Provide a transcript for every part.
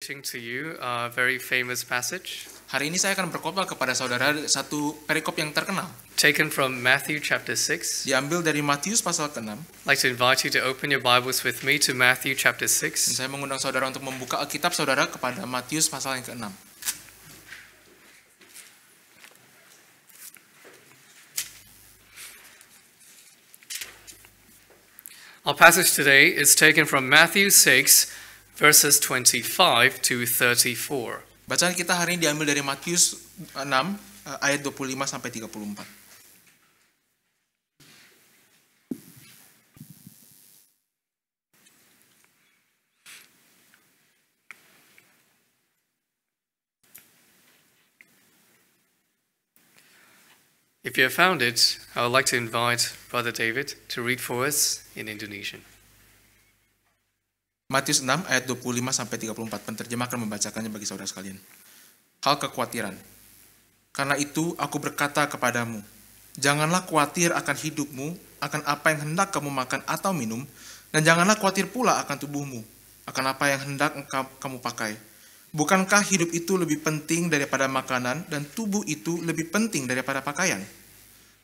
preaching to you a very famous passage Hari ini saya akan berkhotbah kepada saudara satu perikop yang terkenal. taken from Matthew chapter 6. Diambil dari Matius pasal ke-6. I'd like to invite you to open your Bibles with me to Matthew chapter Dan 6. saya mengundang saudara untuk membuka Alkitab saudara kepada Matius pasal yang ke-6. Our passage today is taken from Matthew 6, verses 25 to 34. Bacaan kita hari ini diambil dari Matius 6 ayat 25 sampai 34. If you have found it, I would like to invite Brother David to read for us in Indonesian. Matius 6 ayat 25 sampai 34. Penterjemah akan membacakannya bagi saudara sekalian. Hal kekhawatiran. Karena itu aku berkata kepadamu, janganlah khawatir akan hidupmu, akan apa yang hendak kamu makan atau minum, dan janganlah khawatir pula akan tubuhmu, akan apa yang hendak kamu pakai. Bukankah hidup itu lebih penting daripada makanan, dan tubuh itu lebih penting daripada pakaian?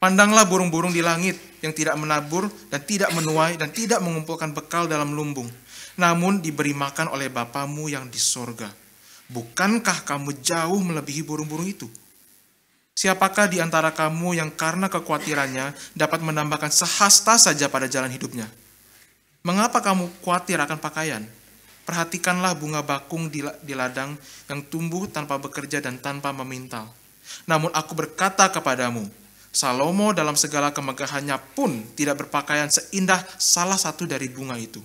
Pandanglah burung-burung di langit yang tidak menabur dan tidak menuai dan tidak mengumpulkan bekal dalam lumbung, namun diberi makan oleh Bapamu yang di sorga. Bukankah kamu jauh melebihi burung-burung itu? Siapakah di antara kamu yang karena kekhawatirannya dapat menambahkan sehasta saja pada jalan hidupnya? Mengapa kamu khawatir akan pakaian? Perhatikanlah bunga bakung di ladang yang tumbuh tanpa bekerja dan tanpa memintal. Namun aku berkata kepadamu, Salomo dalam segala kemegahannya pun tidak berpakaian seindah salah satu dari bunga itu.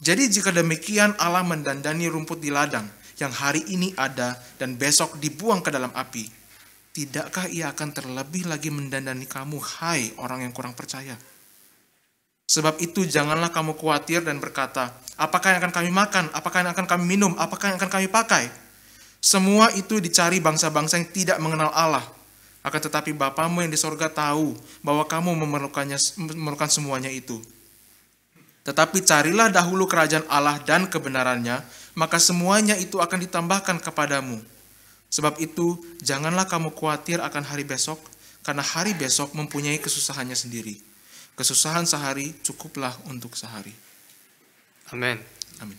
Jadi jika demikian Allah mendandani rumput di ladang yang hari ini ada dan besok dibuang ke dalam api, tidakkah ia akan terlebih lagi mendandani kamu, hai orang yang kurang percaya? Sebab itu janganlah kamu khawatir dan berkata, apakah yang akan kami makan, apakah yang akan kami minum, apakah yang akan kami pakai? Semua itu dicari bangsa-bangsa yang tidak mengenal Allah. Akan tetapi Bapamu yang di sorga tahu bahwa kamu memerlukan semuanya itu. Tetapi carilah dahulu kerajaan Allah dan kebenarannya, maka semuanya itu akan ditambahkan kepadamu. Sebab itu, janganlah kamu khawatir akan hari besok, karena hari besok mempunyai kesusahannya sendiri. Kesusahan sehari cukuplah untuk sehari. Amen. Amin.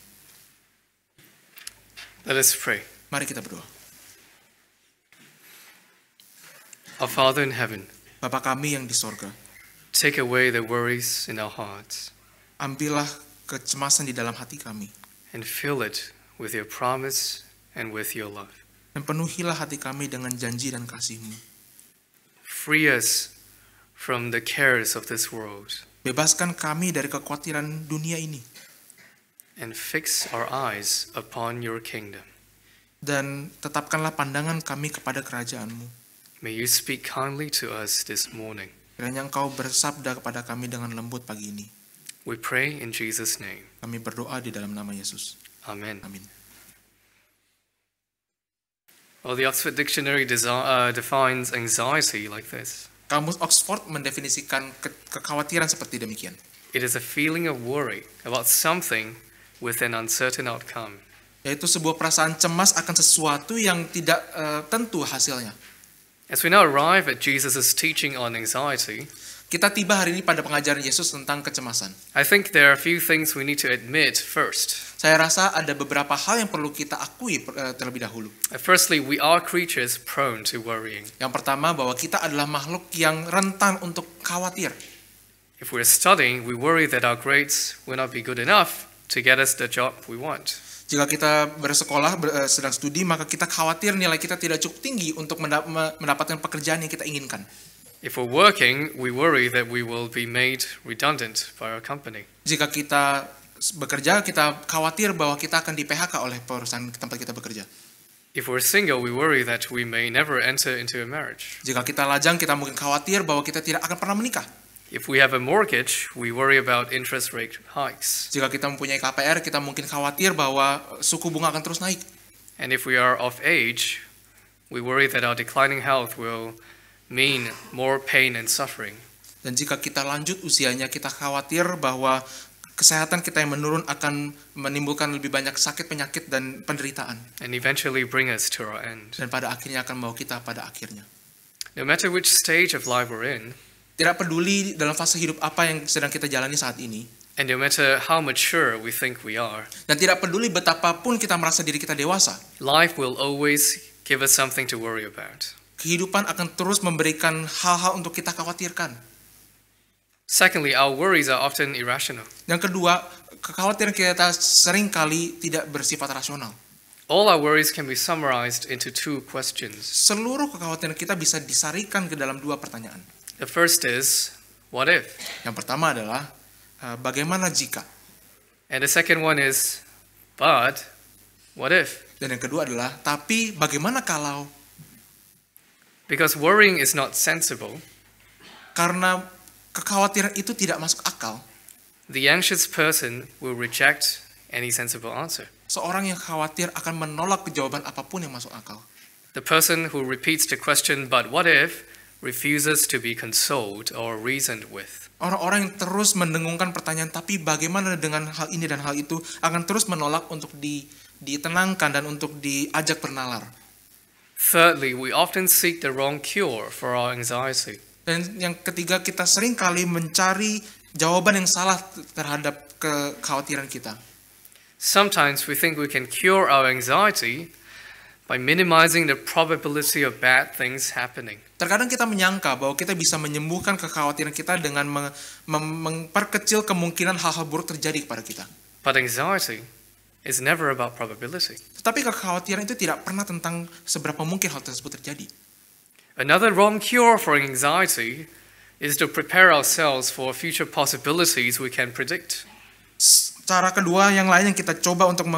Let us pray. Mari kita berdoa. Our Father in heaven, Bapa kami yang di sorga, take away the worries in our hearts ambillah kecemasan di dalam hati kami, and fill it with your promise and with your love. dan penuhilah hati kami dengan janji dan kasih-Mu. Free us from the cares of this world Bebaskan kami dari kekhawatiran dunia ini, and fix our eyes upon your kingdom. dan tetapkanlah pandangan kami kepada kerajaan-Mu. May you speak kindly to us this morning. Kiranya Engkau bersabda kepada kami dengan lembut pagi ini. We pray in Jesus' name. Kami berdoa di dalam nama Yesus. Amen. Amin. Well, the Oxford Dictionary defines anxiety like this. Kamus Oxford mendefinisikan kekhawatiran seperti demikian. It is a feeling of worry about something with an uncertain outcome. Yaitu sebuah perasaan cemas akan sesuatu yang tidak tentu hasilnya. As we now arrive at Jesus' teaching on anxiety, Kita tiba hari ini pada pengajaran Yesus tentang kecemasan. I think there are a few things we need to admit first. Saya rasa ada beberapa hal yang perlu kita akui terlebih dahulu. Firstly, we are creatures prone to worrying. Yang pertama, bahwa kita adalah makhluk yang rentan untuk khawatir. If we're studying, we worry that our grades will not be good enough to get us the job we want. Jika kita bersekolah, sedang studi, maka kita khawatir nilai kita tidak cukup tinggi untuk mendapatkan pekerjaan yang kita inginkan. If we're working, we worry that we will be made redundant by our company. Jika kita bekerja, kita khawatir bahwa kita akan di-PHK oleh perusahaan tempat kita bekerja. If we're single, we worry that we may never enter into a marriage. Jika kita lajang, kita mungkin khawatir bahwa kita tidak akan pernah menikah. If we have a mortgage, we worry about interest rate hikes. Jika kita mempunyai KPR, kita mungkin khawatir bahwa suku bunga akan terus naik. And if we are of age, we worry that our declining health will mean more pain and suffering. Dan jika kita lanjut usianya, kita khawatir bahwa kesehatan kita yang menurun akan menimbulkan lebih banyak sakit, penyakit, dan penderitaan. and eventually bring us to our end. Dan pada akhirnya akan membawa kita pada akhirnya. No matter which stage of life we're in, Tidak peduli dalam fase hidup apa yang sedang kita jalani saat ini, and no matter how mature we think we are, dan tidak peduli betapapun kita merasa diri kita dewasa, life will always give us something to worry about. kehidupan akan terus memberikan hal-hal untuk kita khawatirkan. Secondly, our worries are often irrational. Yang kedua, kekhawatiran kita seringkali tidak bersifat rasional. All our worries can be summarized into two questions. Seluruh kekhawatiran kita bisa disarikan ke dalam dua pertanyaan. The first is, what if? Yang pertama adalah, bagaimana jika? And the second one is, but what if? Dan yang kedua adalah, tapi bagaimana kalau? Because worrying is not sensible, Karena kekhawatiran itu tidak masuk akal, the anxious person will reject any sensible answer. seorang yang khawatir akan menolak jawaban apapun yang masuk akal. The person who repeats the question, but what if, refuses to be consoled or reasoned with. Orang-orang yang terus mendengungkan pertanyaan, tapi bagaimana dengan hal ini dan hal itu, akan terus menolak untuk ditenangkan dan untuk diajak bernalar. Thirdly, we often seek the wrong cure for our anxiety. Dan yang ketiga, kita sering kali mencari jawaban yang salah terhadap kekhawatiran kita. Sometimes we think we can cure our anxiety by minimizing the probability of bad things happening. Terkadang kita menyangka bahwa kita bisa menyembuhkan kekhawatiran kita dengan memperkecil kemungkinan hal-hal buruk terjadi kepada kita. But anxiety is never about probability. Tetapi kekhawatiran itu tidak pernah tentang seberapa mungkin hal tersebut terjadi. Another wrong cure for anxiety is to prepare ourselves for future possibilities we can predict. Cara kedua yang lain yang kita coba untuk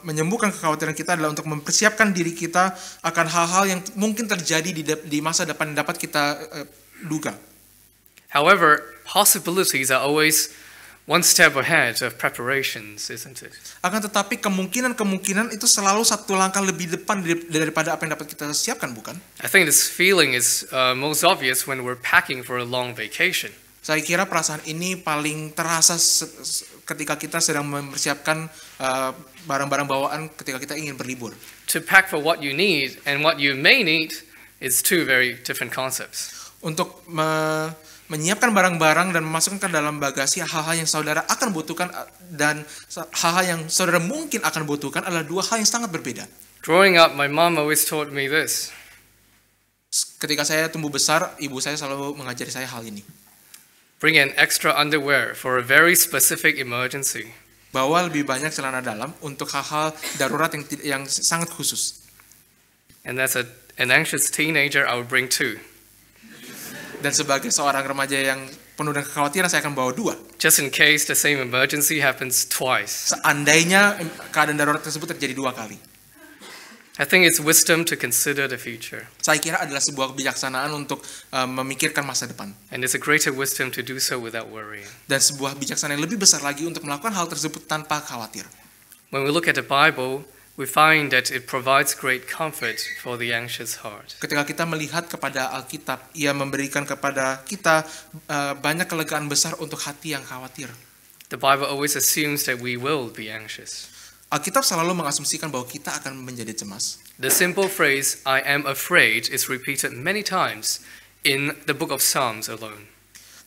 menyembuhkan kekhawatiran kita adalah untuk mempersiapkan diri kita akan hal-hal yang mungkin terjadi di masa depan yang dapat kita duga. However, possibilities are always one step ahead of preparations, isn't it? Akan tetapi kemungkinan itu selalu satu langkah lebih depan daripada apa yang dapat kita siapkan, bukan? I think this feeling is most obvious when we're packing for a long vacation. Saya kira perasaan ini paling terasa ketika kita sedang mempersiapkan barang-barang bawaan ketika kita ingin berlibur. To pack for what you need and what you may need is two very different concepts. Untuk menyiapkan barang-barang dan memasukkan ke dalam bagasi hal-hal yang saudara akan butuhkan dan hal-hal yang saudara mungkin akan butuhkan adalah dua hal yang sangat berbeda. Growing up, my mom always taught me this. Ketika saya tumbuh besar, ibu saya selalu mengajari saya hal ini. Bring an extra underwear for a very specific emergency. Bawa lebih banyak celana dalam untuk hal-hal darurat yang sangat khusus. And as an anxious teenager, I would bring two. Dan sebagai seorang remaja yang penuh dengan kekhawatiran, saya akan bawa dua. Just in case the same emergency happens twice. Seandainya keadaan darurat tersebut terjadi dua kali. I think it's wisdom to consider the future. Saya kira adalah sebuah kebijaksanaan untuk memikirkan masa depan. And it's a greater wisdom to do so without worrying. Dan sebuah kebijaksanaan yang lebih besar lagi untuk melakukan hal tersebut tanpa khawatir. When we look at the Bible, we find that it provides great comfort for the anxious heart. Ketika kita melihat kepada Alkitab, ia memberikan kepada kita banyak kelegaan besar untuk hati yang khawatir. The Bible always assumes that we will be anxious. Alkitab selalu mengasumsikan bahwa kita akan menjadi cemas. The simple phrase, I am afraid, is repeated many times in the book of Psalms alone.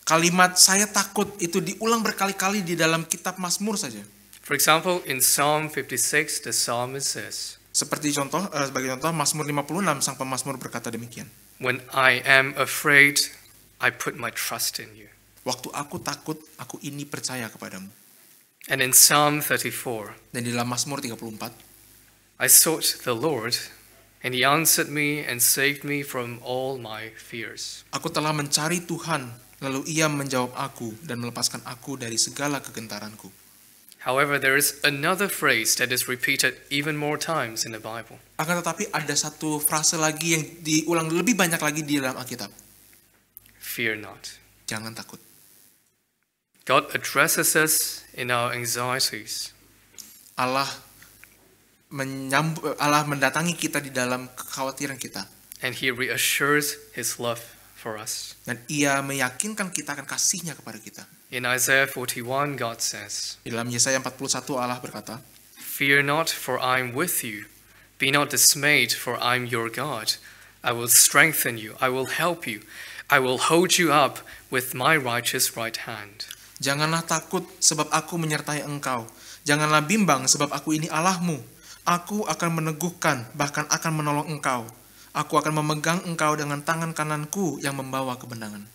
Kalimat saya takut itu diulang berkali-kali di dalam kitab Mazmur saja. For example, in Psalm 56, the psalmist says, Sebagai contoh, Mazmur 56, sang pemazmur berkata demikian. When I am afraid, I put my trust in you. Waktu aku takut, aku ini percaya kepadamu. And in Psalm 34, Dan di dalam Mazmur 34, I sought the Lord, and he answered me and saved me from all my fears. aku telah mencari Tuhan, lalu ia menjawab aku dan melepaskan aku dari segala kegentaranku. However, there is another phrase that is repeated even more times in the Bible. Akan tetapi ada satu frase lagi yang diulang lebih banyak lagi di dalam Alkitab. Fear not. Jangan takut. God addresses us in our anxieties. Allah mendatangi kita di dalam kekhawatiran kita. And he reassures his love for us. Dan Ia meyakinkan kita akan kasih-Nya kepada kita. In Isaiah 41, God says, Di dalam Yesaya 41 Allah berkata, "Fear not, for I am with you. Be not dismayed, for I am your God. I will strengthen you. I will help you. I will hold you up with my righteous right hand." Janganlah takut sebab aku menyertai engkau. Janganlah bimbang sebab aku ini Allahmu. Aku akan meneguhkan, bahkan akan menolong engkau. Aku akan memegang engkau dengan tangan kananku yang membawa kebenangan.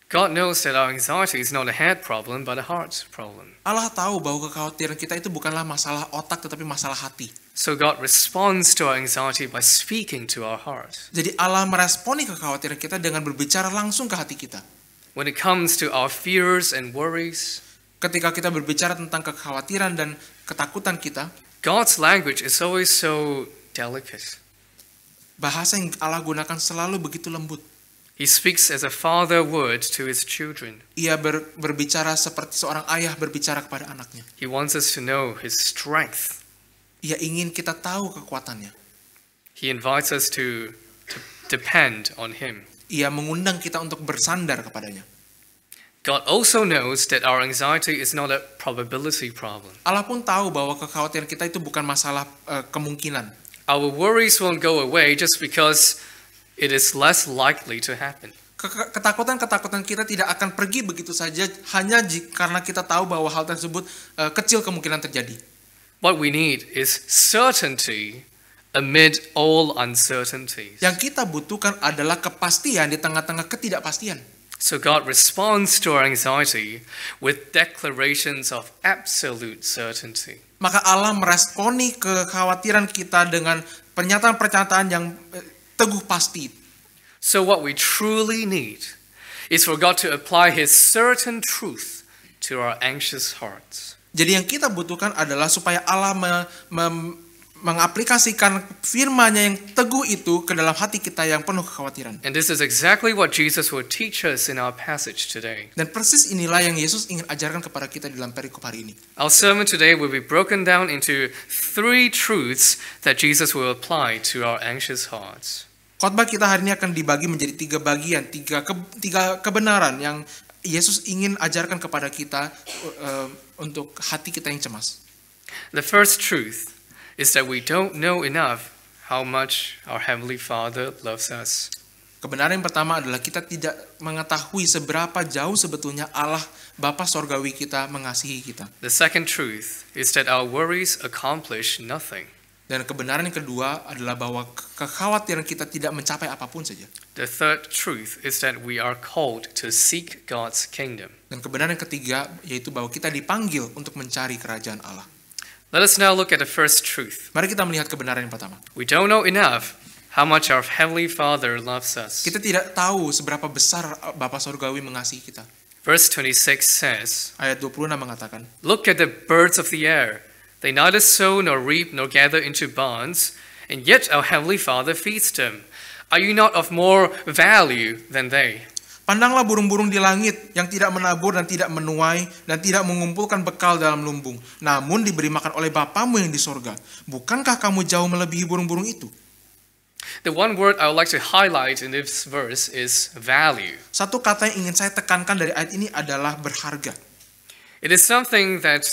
God knows that our anxiety is not a head problem, but a heart problem. Allah tahu bahwa kekhawatiran kita itu bukanlah masalah otak tetapi masalah hati. So God responds to our anxiety by speaking to our heart. Jadi Allah meresponi kekhawatiran kita dengan berbicara langsung ke hati kita. When it comes to our fears and worries, Ketika kita berbicara tentang kekhawatiran dan ketakutan kita, God's language is always so delicate. bahasa yang Allah gunakan selalu begitu lembut. He speaks as a father would to his children. Ia berbicara seperti seorang ayah berbicara kepada anaknya. He wants us to know his strength. Ia ingin kita tahu kekuatannya. He invites us to depend on him. Ia mengundang kita untuk bersandar kepadanya. God also knows that our anxiety is not a probability problem. Allah pun tahu bahwa kekhawatiran kita itu bukan masalah kemungkinan. Our worries won't go away just because it is less likely to happen. Ketakutan-ketakutan kita tidak akan pergi begitu saja hanya karena kita tahu bahwa hal tersebut kecil kemungkinan terjadi. What we need is certainty amid all uncertainties. Yang kita butuhkan adalah kepastian di tengah-tengah ketidakpastian. So God responds to our anxiety with declarations of absolute certainty. Maka Allah meresponi kekhawatiran kita dengan pernyataan-pernyataan yang teguh pasti. So what we truly need is for God to apply his certain truth to our anxious hearts. Jadi yang kita butuhkan adalah supaya Allah mengaplikasikan firman-Nya yang teguh itu ke dalam hati kita yang penuh kekhawatiran. And this is exactly what Jesus will teach us in our passage today. Dan persis inilah yang Yesus ingin ajarkan kepada kita di dalam perikop hari ini. Our sermon today will be broken down into 3 truths that Jesus will apply to our anxious hearts. Khotbah kita hari ini akan dibagi menjadi 3 bagian, 3 kebenaran yang Yesus ingin ajarkan kepada kita untuk hati kita yang cemas. The first truth is that we don't know enough how much our Heavenly Father loves us. Kebenaran yang pertama adalah kita tidak mengetahui seberapa jauh sebetulnya Allah Bapa Sorgawi kita mengasihi kita. The second truth is that our worries accomplish nothing. Dan kebenaran yang kedua adalah bahwa kekhawatiran kita tidak mencapai apapun saja. The third truth is that we are called to seek God's kingdom. Dan kebenaran yang ketiga yaitu bahwa kita dipanggil untuk mencari kerajaan Allah. Let us now look at the first truth. Mari kita melihat kebenaran yang pertama. We don't know enough how much our Heavenly Father loves us. Kita tidak tahu seberapa besar Bapa Sorgawi mengasihi kita. Verse 26 says, Ayat 26 mengatakan, "Look at the birds of the air. They neither sow nor reap nor gather into barns, and yet our Heavenly Father feeds them. Are you not of more value than they?" Pandanglah burung-burung di langit yang tidak menabur dan tidak menuai dan tidak mengumpulkan bekal dalam lumbung, namun diberi makan oleh Bapamu yang di sorga. Bukankah kamu jauh melebihi burung-burung itu? The one word I would like to highlight in this verse is value. Satu kata yang ingin saya tekankan dari ayat ini adalah berharga. It is something that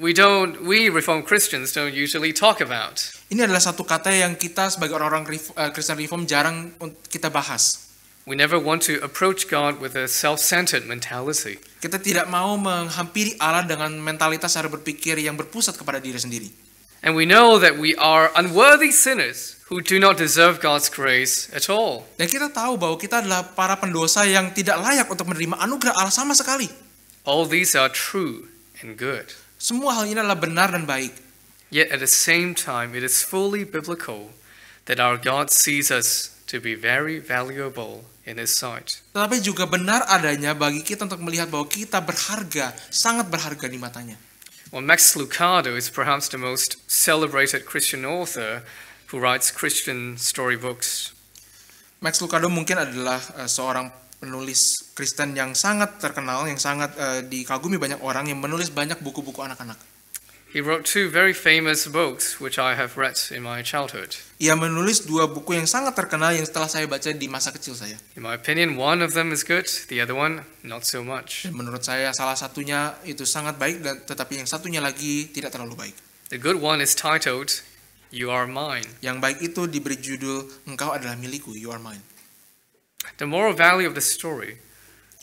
we Reformed Christians don't usually talk about. Ini adalah satu kata yang kita sebagai orang-orang Kristen Reform jarang kita bahas. We never want to approach God with a self-centered mentality. Kita tidak mau menghampiri Allah dengan mentalitas cara berpikir yang berpusat kepada diri sendiri. And we know that we are unworthy sinners who do not deserve God's grace at all. Dan kita tahu bahwa kita adalah para pendosa yang tidak layak untuk menerima anugerah Allah sama sekali. All these are true and good. Semua hal ini adalah benar dan baik. Yet at the same time, it is fully biblical that our God sees us to be very valuable in His sight. Tetapi juga benar adanya bagi kita untuk melihat bahwa kita berharga, sangat berharga di matanya. Well, Max Lucado is perhaps the most celebrated Christian author who writes Christian storybooks. Max Lucado mungkin adalah seorang penulis Kristen yang sangat terkenal, yang sangat dikagumi banyak orang, yang menulis banyak buku-buku anak-anak. He wrote two very famous books which I have read in my childhood. Ia menulis dua buku yang sangat terkenal yang setelah saya baca di masa kecil saya. In my opinion, one of them is good, the other one not so much. Dan menurut saya salah satunya itu sangat baik dan tetapi yang satunya lagi tidak terlalu baik. The good one is titled, You Are Mine. Yang baik itu diberi judul Engkau adalah milikku, you are mine. The moral value of the story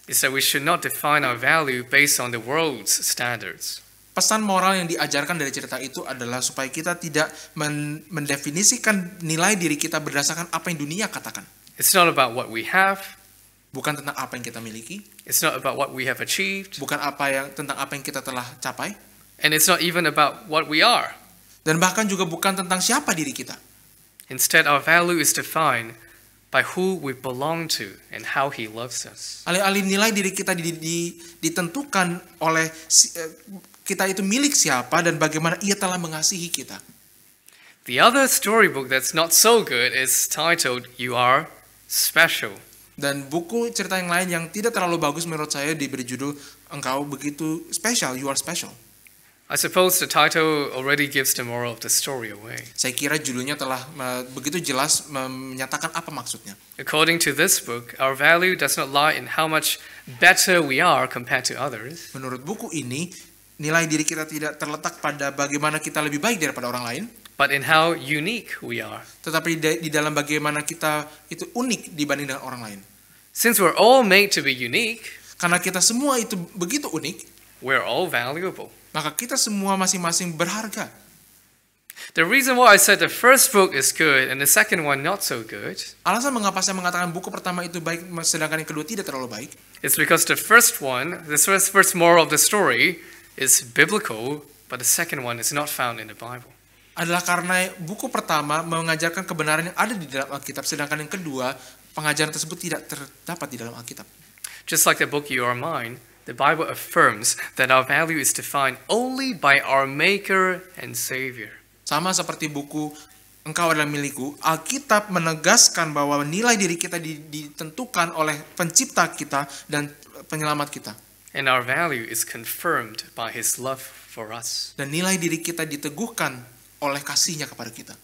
is that we should not define our value based on the world's standards. Pesan moral yang diajarkan dari cerita itu adalah supaya kita tidak mendefinisikan nilai diri kita berdasarkan apa yang dunia katakan. It's not about what we have, Bukan tentang apa yang kita miliki, it's not about what we have achieved, bukan tentang apa yang kita telah capai, and it's not even about what we are. dan bahkan juga bukan tentang siapa diri kita. Instead, our value is defined by who we belong to and how He loves us. Alih-alih nilai diri kita ditentukan oleh kita itu milik siapa dan bagaimana ia telah mengasihi kita. The other storybook that's not so good is titled, You Are Special. Dan buku cerita yang lain yang tidak terlalu bagus menurut saya diberi judul Engkau begitu spesial, you are special. I suppose the title already gives the moral of the story away. Saya kira judulnya telah begitu jelas menyatakan apa maksudnya. According to this book, our value does not lie in how much better we are compared to others. Menurut buku ini, nilai diri kita tidak terletak pada bagaimana kita lebih baik daripada orang lain, But in how unique we are. tetapi di dalam bagaimana kita itu unik dibanding dengan orang lain. Since we're all made to be unique, Karena kita semua itu begitu unik, we're all valuable. maka kita semua masing-masing berharga. The reason why I said the first book is good and the second one not so good Alasan mengapa saya mengatakan buku pertama itu baik sedangkan yang kedua tidak terlalu baik, is because the first one, the first moral of the story is biblical, but the second one is not found in the Bible. adalah karena buku pertama mengajarkan kebenaran yang ada di dalam Alkitab, sedangkan yang kedua pengajaran tersebut tidak terdapat di dalam Alkitab. Just like the book You Are Mine, the Bible affirms that our value is defined only by our Maker and Savior. Sama seperti buku Engkau adalah milikku, Alkitab menegaskan bahwa nilai diri kita ditentukan oleh pencipta kita dan penyelamat kita. And our value is confirmed by His love for us. Dan nilai diri kita diteguhkan oleh kasihnya kepada kita.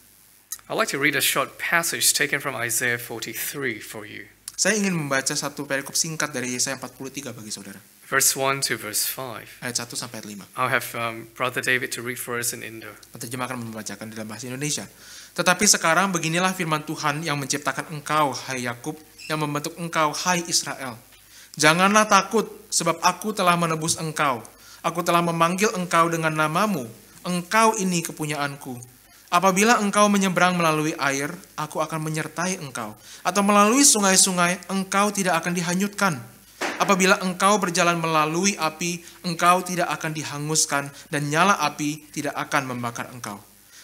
I'd like to read a short passage taken from Isaiah 43 for you. Saya ingin membaca satu perikop singkat dari Yesaya 43 bagi saudara. Verse 1 to verse 5. Ayat 1 sampai ayat 5. I'll have Brother David to read for us in Indo. Penerjemah akan membacakan dalam bahasa Indonesia. Tetapi sekarang beginilah firman Tuhan yang menciptakan engkau, hai Yakub, yang membentuk engkau, hai Israel. Janganlah takut, sebab aku telah menebus engkau. Aku telah memanggil engkau dengan namamu. Engkau ini kepunyaanku. Apabila engkau menyeberang melalui air, aku akan menyertai engkau. Atau melalui sungai-sungai, engkau tidak akan dihanyutkan. Apabila engkau berjalan melalui api, engkau tidak akan dihanguskan, dan nyala api tidak akan membakar engkau.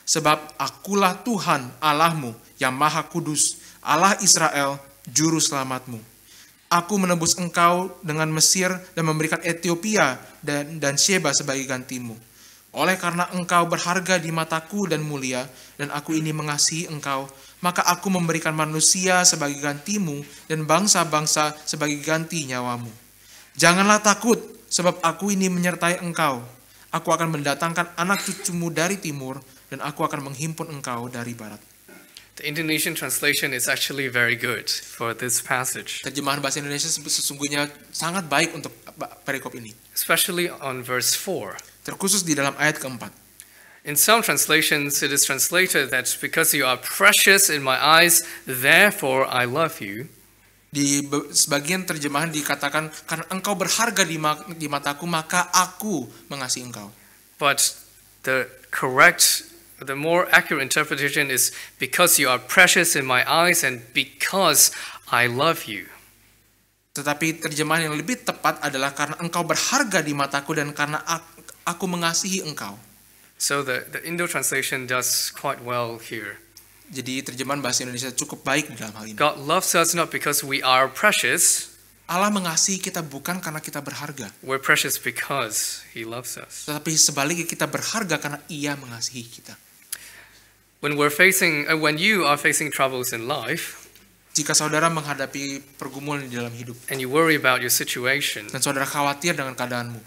Sebab akulah Tuhan Allahmu yang Maha Kudus, Allah Israel, Juru Selamatmu. Aku menebus engkau dengan Mesir dan memberikan Ethiopia dan Sheba sebagai gantimu. Oleh karena engkau berharga di mataku dan mulia, dan aku ini mengasihi engkau, maka aku memberikan manusia sebagai gantimu dan bangsa-bangsa sebagai ganti nyawamu. Janganlah takut, sebab aku ini menyertai engkau. Aku akan mendatangkan anak cucumu dari timur, dan aku akan menghimpun engkau dari barat. The Indonesian translation is actually very good for this passage, Terjemahan bahasa Indonesia sesungguhnya sangat baik untuk perikop ini, especially on verse 4. terkhusus di dalam ayat keempat. In some translations, it is translated that because you are precious in my eyes, therefore I love you. Di sebagian terjemahan dikatakan, karena engkau berharga di mataku, maka aku mengasihi engkau. But the more accurate interpretation is because you are precious in my eyes and because I love you. Tetapi terjemahan yang lebih tepat adalah karena engkau berharga di mataku dan karena aku mengasihi engkau. So the Indo translation does quite well here. Jadi terjemahan bahasa Indonesia cukup baik di dalam hal ini. God loves us not because we are precious. Allah mengasihi kita bukan karena kita berharga, We're precious because He loves us. tetapi sebaliknya kita berharga karena Ia mengasihi kita. When you are facing troubles in life, Jika saudara menghadapi pergumulan di dalam hidup and you worry about your situation, dan saudara khawatir dengan keadaanmu,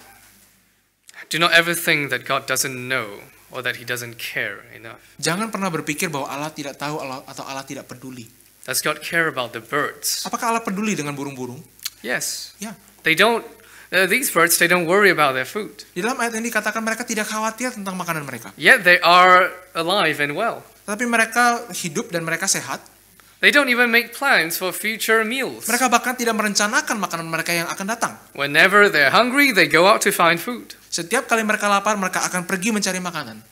Do not ever think that God doesn't know or that he doesn't care enough. Jangan pernah berpikir bahwa Allah tidak tahu atau Allah tidak peduli. Does God care about the birds? Apakah Allah peduli dengan burung-burung? Yes. Ya. They don't, these birds, they don't worry about their food. Di dalam ayat ini dikatakan mereka tidak khawatir tentang makanan mereka. Yet they are alive and well. Tetapi mereka hidup dan mereka sehat. They don't even make plans for future meals. Mereka bahkan tidak merencanakan makanan mereka yang akan datang. Whenever they're hungry, they go out to find food. Setiap kali mereka lapar, mereka akan pergi mencari makanan.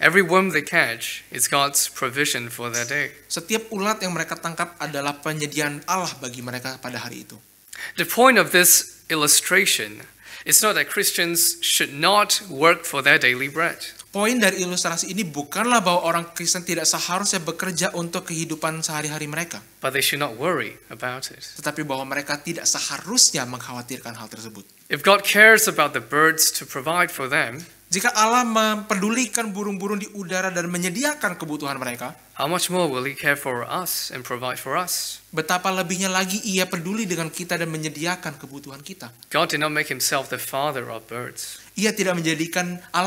Every worm they catch is God's provision for their day. Setiap ulat yang mereka tangkap adalah penyediaan Allah bagi mereka pada hari itu. The point of this illustration is not that Christians should not work for their daily bread. Poin dari ilustrasi ini bukanlah bahwa orang Kristen tidak seharusnya bekerja untuk kehidupan sehari-hari mereka, But they should not worry about it. tetapi bahwa mereka tidak seharusnya mengkhawatirkan hal tersebut. If God cares about the birds to provide for them, Jika Allah mempedulikan burung-burung di udara dan menyediakan kebutuhan mereka, how much more will He care for us and provide for us? betapa lebihnya lagi Ia peduli dengan kita dan menyediakan kebutuhan kita. God did not make Himself the father of birds, Allah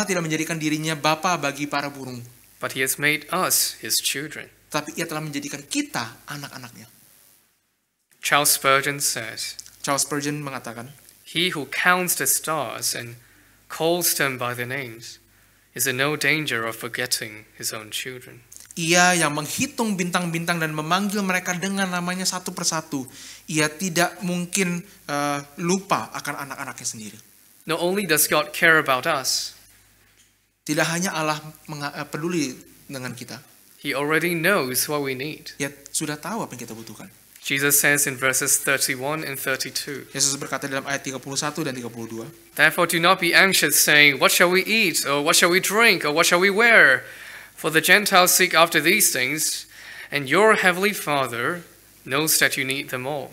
tidak menjadikan dirinya bapa bagi para burung, but He has made us His children. tapi Ia telah menjadikan kita anak-anaknya. Charles Spurgeon said, Charles Spurgeon mengatakan, "He who counts the stars and calls them by their names is in no danger of forgetting his own children." Ia yang menghitung bintang-bintang dan memanggil mereka dengan namanya satu persatu, ia tidak mungkin lupa akan anak-anaknya sendiri. Not only does God care about us, Tidak hanya Allah peduli dengan kita, He already knows what we need. Ia sudah tahu apa yang kita butuhkan. Jesus says in verses 31 and 32, Yesus berkata dalam ayat 31 dan 32, "Therefore do not be anxious, saying, 'What shall we eat? Or what shall we drink? Or what shall we wear?' For the Gentiles seek after these things, and your heavenly Father knows that you need them all."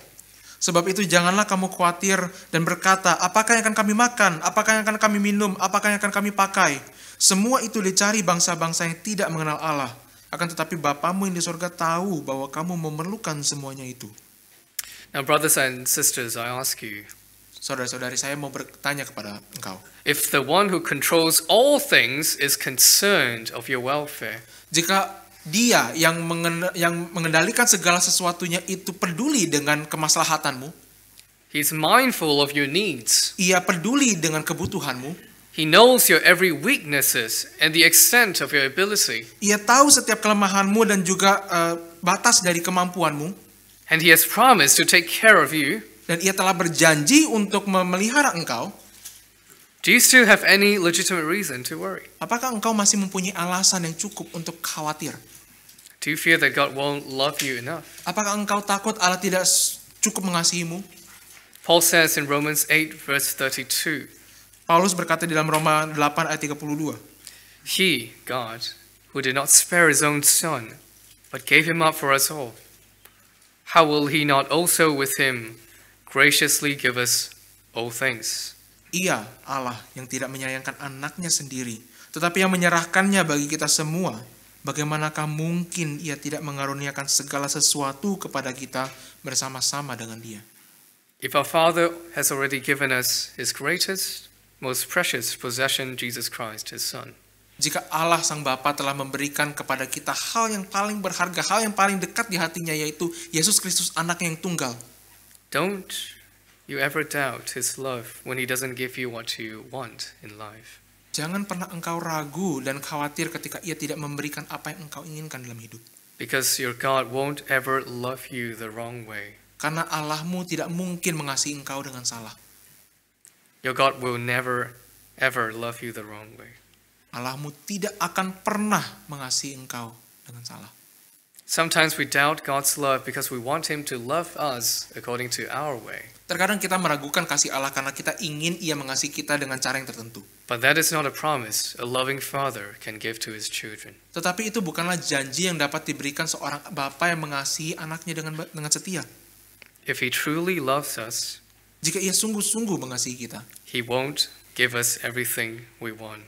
Sebab itu janganlah kamu khawatir dan berkata, apakah yang akan kami makan, apakah yang akan kami minum, apakah yang akan kami pakai. Semua itu dicari bangsa-bangsa yang tidak mengenal Allah. Akan tetapi Bapamu yang di surga tahu bahwa kamu memerlukan semuanya itu. Now, brothers and sisters, I ask you, Saudara-saudari, saya mau bertanya kepada engkau. if the one who controls all things is concerned of your welfare, Jika Dia yang mengendalikan segala sesuatunya itu peduli dengan kemaslahatanmu, He's mindful of your needs. Ia peduli dengan kebutuhanmu, He knows your every weaknesses and the extent of your ability. Ia tahu setiap kelemahanmu dan juga batas dari kemampuanmu, And He has promised to take care of you. dan Ia telah berjanji untuk memelihara engkau. Do you still have any legitimate reason to worry? Apakah engkau masih mempunyai alasan yang cukup untuk khawatir? Do you fear that God won't love you enough? Apakah engkau takut Allah tidak cukup mengasihimu? Paul says in Romans 8 verse 32, Paulus berkata di dalam Roma 8 ayat 32, He, God, who did not spare His own Son, but gave Him up for us all, how will He not also with Him graciously give us all things? Ia, Allah, yang tidak menyayangkan anaknya sendiri, tetapi yang menyerahkannya bagi kita semua. Bagaimanakah mungkin Ia tidak mengaruniakan segala sesuatu kepada kita bersama-sama dengan Dia? If our Father has already given us His greatest, most precious possession, Jesus Christ, His Son, Jika Allah Sang Bapa telah memberikan kepada kita hal yang paling berharga, hal yang paling dekat di hatinya, yaitu Yesus Kristus anaknya yang tunggal, don't you ever doubt His love when He doesn't give you what you want in life. jangan pernah engkau ragu dan khawatir ketika Ia tidak memberikan apa yang engkau inginkan dalam hidup. Because your God won't ever love you the wrong way. Karena Allahmu tidak mungkin mengasihi engkau dengan salah. Your God will never ever love you the wrong way. Allahmu tidak akan pernah mengasihi engkau dengan salah. Sometimes we doubt God's love because we want Him to love us according to our way. Terkadang kita meragukan kasih Allah karena kita ingin Ia mengasihi kita dengan cara yang tertentu. But that is not a promise a loving father can give to his children. Tetapi itu bukanlah janji yang dapat diberikan seorang bapa yang mengasihi anaknya dengan setia. If He truly loves us, Jika Ia sungguh-sungguh mengasihi kita, He won't give us everything we want.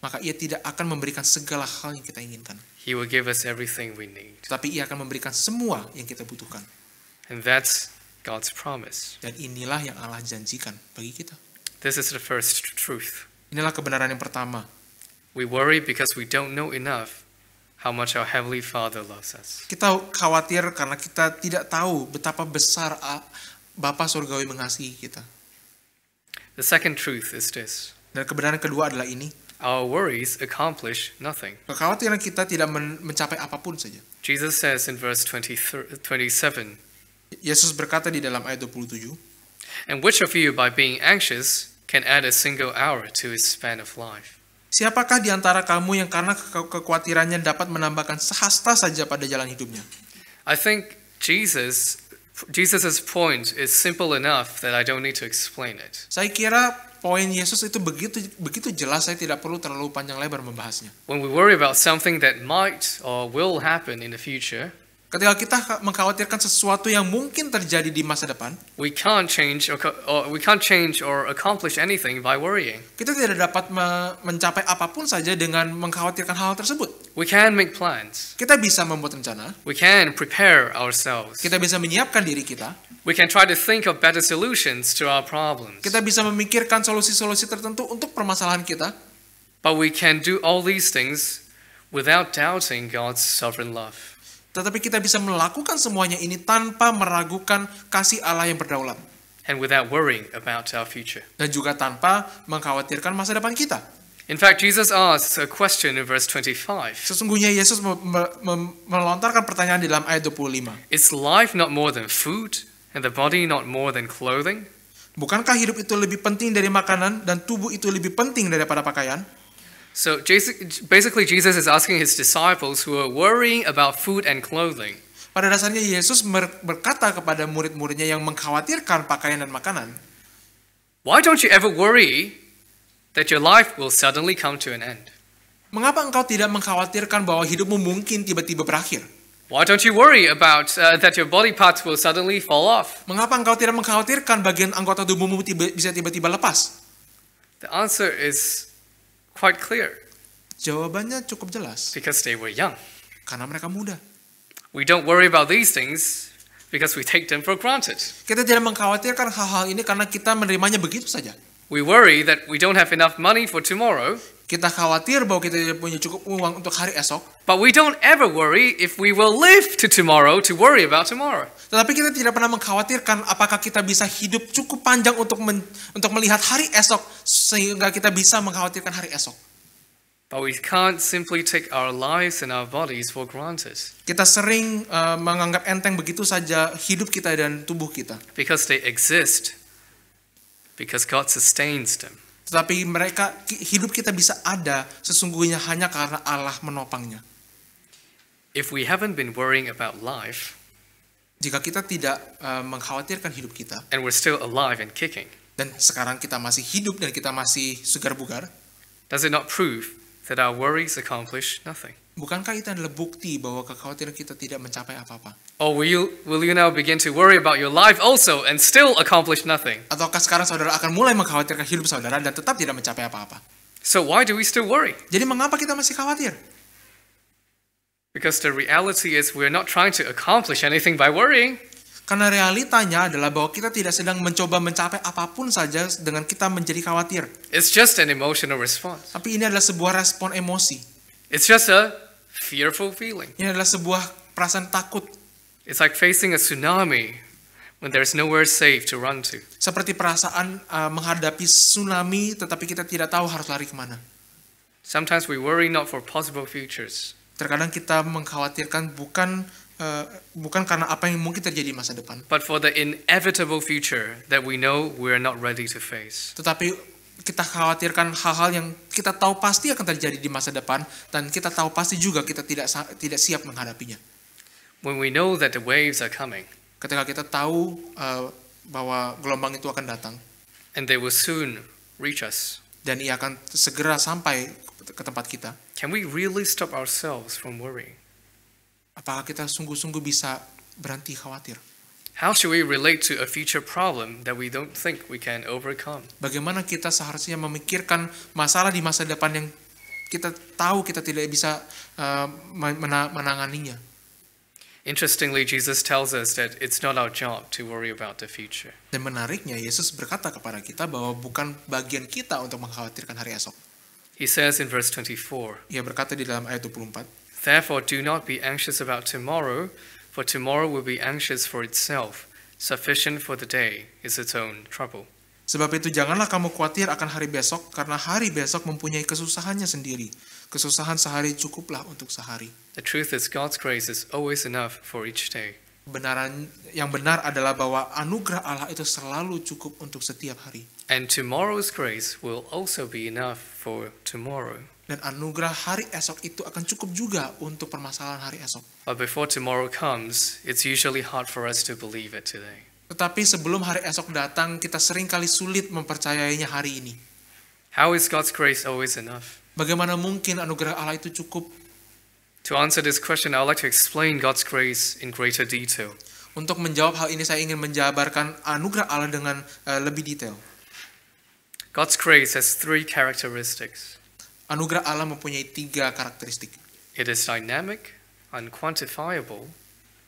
maka Ia tidak akan memberikan segala hal yang kita inginkan. He will give us everything we need. Tetapi Ia akan memberikan semua yang kita butuhkan. And that's God's promise. Dan inilah yang Allah janjikan bagi kita. This is the first truth. Inilah kebenaran yang pertama. We worry because we don't know enough how much our Heavenly Father loves us. Kita khawatir karena kita tidak tahu betapa besar Bapa Surgawi mengasihi kita. The second truth is this: Dan kebenaran kedua adalah ini. our worries accomplish nothing. Kekhawatiran kita tidak mencapai apapun saja. Jesus says in verse 27, Yesus berkata di dalam ayat 27, "And which of you by being anxious can add a single hour to his span of life?" siapakah di antara kamu yang karena kekhawatirannya dapat menambahkan sehasta saja pada jalan hidupnya? I think Jesus's point is simple enough that I don't need to explain it. Saya kira poin Yesus itu begitu jelas, saya tidak perlu terlalu panjang lebar membahasnya. When we worry about something that might or will happen in the future, Ketika kita mengkhawatirkan sesuatu yang mungkin terjadi di masa depan, we can't change or accomplish anything by worrying. kita tidak dapat mencapai apapun saja dengan mengkhawatirkan hal tersebut. We can make plans. Kita bisa membuat rencana, We can prepare ourselves. kita bisa menyiapkan diri kita, We can try to think of better solutions to our problems. kita bisa memikirkan solusi-solusi tertentu untuk permasalahan kita, But we can do all these things without doubting God's sovereign love. tetapi kita bisa melakukan semuanya ini tanpa meragukan kasih Allah yang berdaulat, And without worrying about our future. dan juga tanpa mengkhawatirkan masa depan kita. In fact, Jesus asks a question in verse 25. Sesungguhnya Yesus melontarkan pertanyaan di dalam ayat 25. Is life not more than food, and the body not more than clothing? Bukankah hidup itu lebih penting dari makanan dan tubuh itu lebih penting daripada pakaian? So basically, Jesus is asking his disciples who are worrying about food and clothing, Pada dasarnya Yesus berkata kepada murid-muridnya yang mengkhawatirkan pakaian dan makanan, why don't you ever worry that your life will suddenly come to an end? mengapa engkau tidak mengkhawatirkan bahwa hidupmu mungkin tiba-tiba berakhir? Why don't you worry about that your body parts will suddenly fall off? Mengapa engkau tidak mengkhawatirkan bagian anggota tubuhmu bisa tiba-tiba lepas? The answer is quite clear, Jawabannya cukup jelas, because they were young. karena mereka muda. We don't worry about these things because we take them for granted. Kita tidak mengkhawatirkan hal-hal ini karena kita menerimanya begitu saja. We worry that we don't have enough money for tomorrow, Kita khawatir bahwa kita tidak punya cukup uang untuk hari esok, but we don't ever worry if we will live to tomorrow to worry about tomorrow. tetapi kita tidak pernah mengkhawatirkan apakah kita bisa hidup cukup panjang untuk melihat hari esok sehingga kita bisa mengkhawatirkan hari esok. But we can't simply take our lives and our bodies for granted Kita sering menganggap enteng begitu saja hidup kita dan tubuh kita, because they exist, because God sustains them. tetapi hidup kita bisa ada sesungguhnya hanya karena Allah menopangnya. If we haven't been worrying about life Jika kita tidak mengkhawatirkan hidup kita, and we're still alive and kicking, dan sekarang kita masih hidup dan kita masih segar bugar, does it not prove that our worries accomplish nothing? bukankah itu adalah bukti bahwa kekhawatiran kita tidak mencapai apa-apa? Or will you now begin to worry about your life also and still accomplish nothing? Ataukah sekarang saudara akan mulai mengkhawatirkan hidup saudara dan tetap tidak mencapai apa-apa? So why do we still worry? Jadi mengapa kita masih khawatir? Because the reality is we're not trying to accomplish anything by worrying. Karena realitanya adalah bahwa kita tidak sedang mencoba mencapai apapun saja dengan kita menjadi khawatir. It's just an emotional response. Tapi ini adalah sebuah respon emosi. It's just a fearful feeling. Ini adalah sebuah perasaan takut. It's like facing a tsunami when there's nowhere safe to run to. Seperti perasaan menghadapi tsunami tetapi kita tidak tahu harus lari kemana. Sometimes we worry not for possible futures, Terkadang kita mengkhawatirkan bukan karena apa yang mungkin terjadi di masa depan, but for the inevitable future that we know we're not ready to face. tetapi kita khawatirkan hal-hal yang kita tahu pasti akan terjadi di masa depan dan kita tahu pasti juga kita tidak siap menghadapinya. When we know that the waves are coming Ketika kita tahu bahwa gelombang itu akan datang and they will soon reach us, dan ia akan segera sampai ke tempat kita, can we really stop ourselves from worrying? apakah kita sungguh-sungguh bisa berhenti khawatir? How should we relate to a future problem that we don't think we can overcome? Bagaimana kita seharusnya memikirkan masalah di masa depan yang kita tahu kita tidak bisa menanganinya? Interestingly, Jesus tells us that it's not our job to worry about the future. Dan menariknya, Yesus berkata kepada kita bahwa bukan bagian kita untuk mengkhawatirkan hari esok. He says in verse 24, Ia berkata di dalam ayat 24, "Therefore do not be anxious about tomorrow, for tomorrow will be anxious for itself. Sufficient for the day is its own trouble." sebab itu janganlah kamu khawatir akan hari besok, karena hari besok mempunyai kesusahannya sendiri. Kesusahan sehari cukuplah untuk sehari. The truth is God's grace is always enough for each day. Kebenaran yang benar adalah bahwa anugerah Allah itu selalu cukup untuk setiap hari. And tomorrow's grace will also be enough for tomorrow. Dan anugerah hari esok itu akan cukup juga untuk permasalahan hari esok. But before tomorrow comes, it's usually hard for us to believe it today. Tetapi sebelum hari esok datang, kita seringkali sulit mempercayainya hari ini. How is God's grace always enough? Bagaimana mungkin anugerah Allah itu cukup? To answer this question, I would like to explain God's grace in greater detail. Untuk menjawab hal ini, saya ingin menjabarkan anugerah Allah dengan lebih detail. God's grace has three characteristics. Anugerah Allah mempunyai 3 karakteristik, It is dynamic, unquantifiable,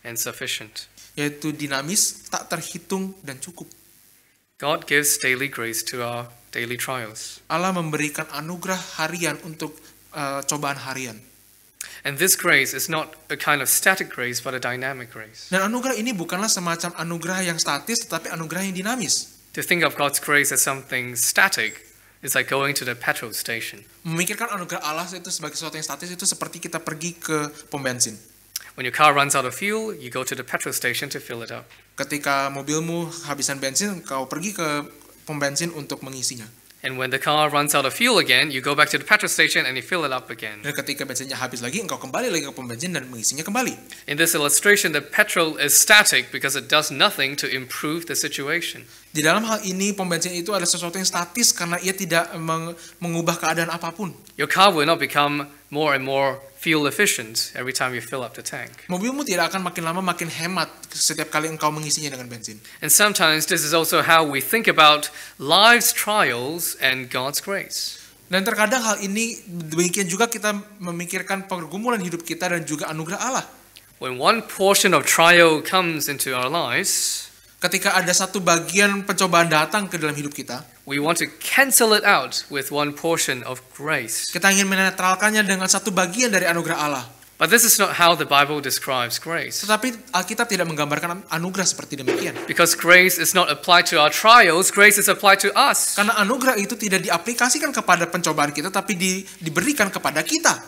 and sufficient. yaitu dinamis, tak terhitung, dan cukup. God gives daily grace to our daily trials. Allah memberikan anugerah harian untuk cobaan harian. And this grace is not a kind of static grace, but a dynamic grace. Dan anugerah ini bukanlah semacam anugerah yang statis, tetapi anugerah yang dinamis. To think of God's grace as something static is like going to the petrol station. Memikirkan anugerah Allah itu sebagai sesuatu yang statis itu seperti kita pergi ke pom bensin. When your car runs out of fuel, you go to the petrol station to fill it up. Ketika mobilmu habisan bensin, kau pergi ke pom bensin untuk mengisinya. And when the car runs out of fuel again, you go back to the petrol station and you fill it up again. Dan ketika bensinnya habis lagi, engkau kembali lagi ke pom bensin dan mengisinya kembali. In this illustration, the petrol is static because it does nothing to improve the situation. Di dalam hal ini, pom bensin itu adalah sesuatu yang statis karena ia tidak mengubah keadaan apapun. Your car will not become more and more fuel efficient every time you fill up the tank. Mobilmu tidak akan makin lama makin hemat setiap kali engkau mengisinya dengan bensin. And sometimes this is also how we think about life's trials and God's grace. Dan terkadang hal ini demikian juga kita memikirkan pergumulan hidup kita dan juga anugerah Allah. When one portion of trial comes into our lives, Ketika ada satu bagian pencobaan datang ke dalam hidup kita, we want to cancel it out with one portion of grace. kita ingin menetralkannya dengan satu bagian dari anugerah Allah. But this is not how the Bible describes grace. Tetapi Alkitab tidak menggambarkan anugerah seperti demikian. Because grace is not applied to our trials, grace is applied to us. Karena anugerah itu tidak diaplikasikan kepada pencobaan kita, tapi diberikan kepada kita.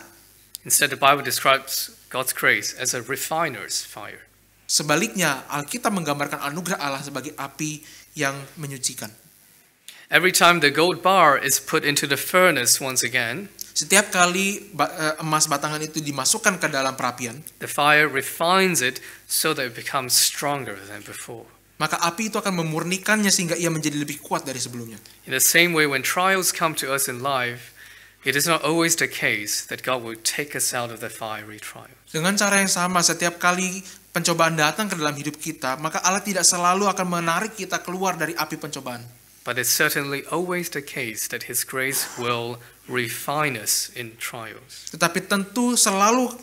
Instead, the Bible describes God's grace as a refiner's fire. Sebaliknya, Alkitab menggambarkan anugerah Allah sebagai api yang menyucikan. Every time the gold bar is put into the furnace once again, Setiap kali emas batangan itu dimasukkan ke dalam perapian, the fire refines it so that it becomes stronger than before. maka api itu akan memurnikannya sehingga ia menjadi lebih kuat dari sebelumnya. In the same way, when trials come to us in life, it is not always the case that God will take us out of the fiery trial. Dengan cara yang sama, setiap kali pencobaan datang ke dalam hidup kita, maka Allah tidak selalu akan menarik kita keluar dari api pencobaan. But it's certainly always the case that His grace will refine us in trials. Tetapi tentu selalu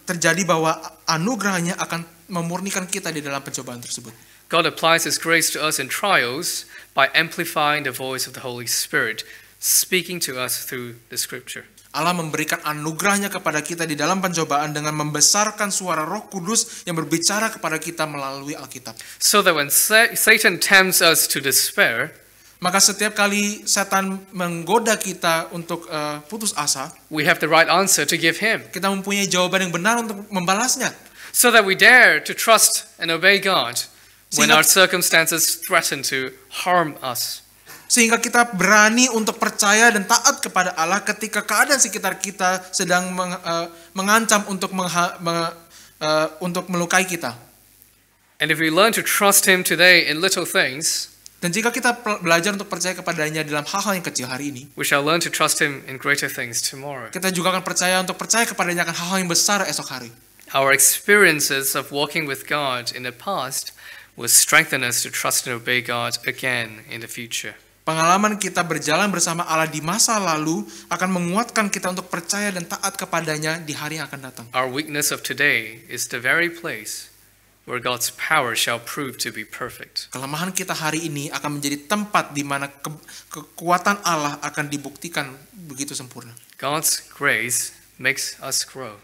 terjadi bahwa anugerahnya akan memurnikan kita di dalam pencobaan tersebut. God applies His grace to us in trials by amplifying the voice of the Holy Spirit, speaking to us through the Scripture. Allah memberikan anugerahnya kepada kita di dalam pencobaan dengan membesarkan suara Roh Kudus yang berbicara kepada kita melalui Alkitab. So that when Satan tempts us to despair, Maka setiap kali setan menggoda kita untuk putus asa, we have the right answer to give him. kita mempunyai jawaban yang benar untuk membalasnya. So that we dare to trust and obey God when our circumstances threaten to harm us. Sehingga kita berani untuk percaya dan taat kepada Allah ketika keadaan sekitar kita sedang mengancam untuk melukai kita. And if we learn to trust Him today in little things, Dan jika kita belajar untuk percaya kepadanya dalam hal-hal yang kecil hari ini, we shall learn to trust Him in greater things tomorrow. kita juga akan percaya kepadanya akan hal-hal yang besar esok hari. Our experiences of walking with God in the past will strengthen us to trust and obey God again in the future. Pengalaman kita berjalan bersama Allah di masa lalu akan menguatkan kita untuk percaya dan taat kepadanya di hari yang akan datang. Our weakness of today is the very place where God's power shall prove to be perfect. Kelemahan kita hari ini akan menjadi tempat di mana kekuatan Allah akan dibuktikan begitu sempurna. God's grace makes us grow.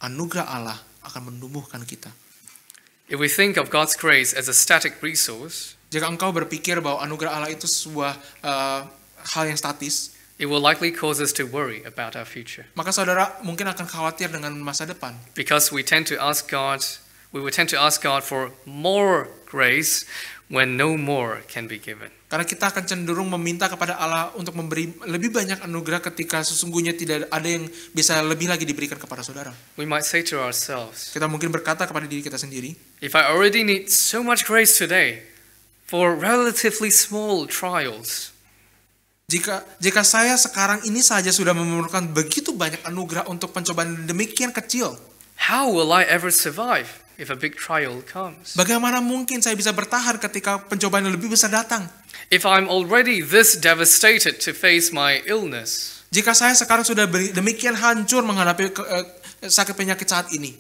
Anugerah Allah akan menumbuhkan kita. If we think of God's grace as a static resource, Jika engkau berpikir bahwa anugerah Allah itu sebuah hal yang statis, it will likely cause us to worry about our future. maka saudara mungkin akan khawatir dengan masa depan. Because we would tend to ask God for more grace when no more can be given. Karena kita akan cenderung meminta kepada Allah untuk memberi lebih banyak anugerah ketika sesungguhnya tidak ada yang bisa lebih lagi diberikan kepada saudara. We might say to ourselves, Kita mungkin berkata kepada diri kita sendiri, if I already need so much grace today for relatively small trials, jika saya sekarang ini saja sudah memerlukan begitu banyak anugerah untuk pencobaan demikian kecil, how will I ever survive if a big trial comes? bagaimana mungkin saya bisa bertahan ketika pencobaan yang lebih besar datang? If I'm already this devastated to face my illness, Jika saya sekarang sudah demikian hancur menghadapi sakit penyakit saat ini,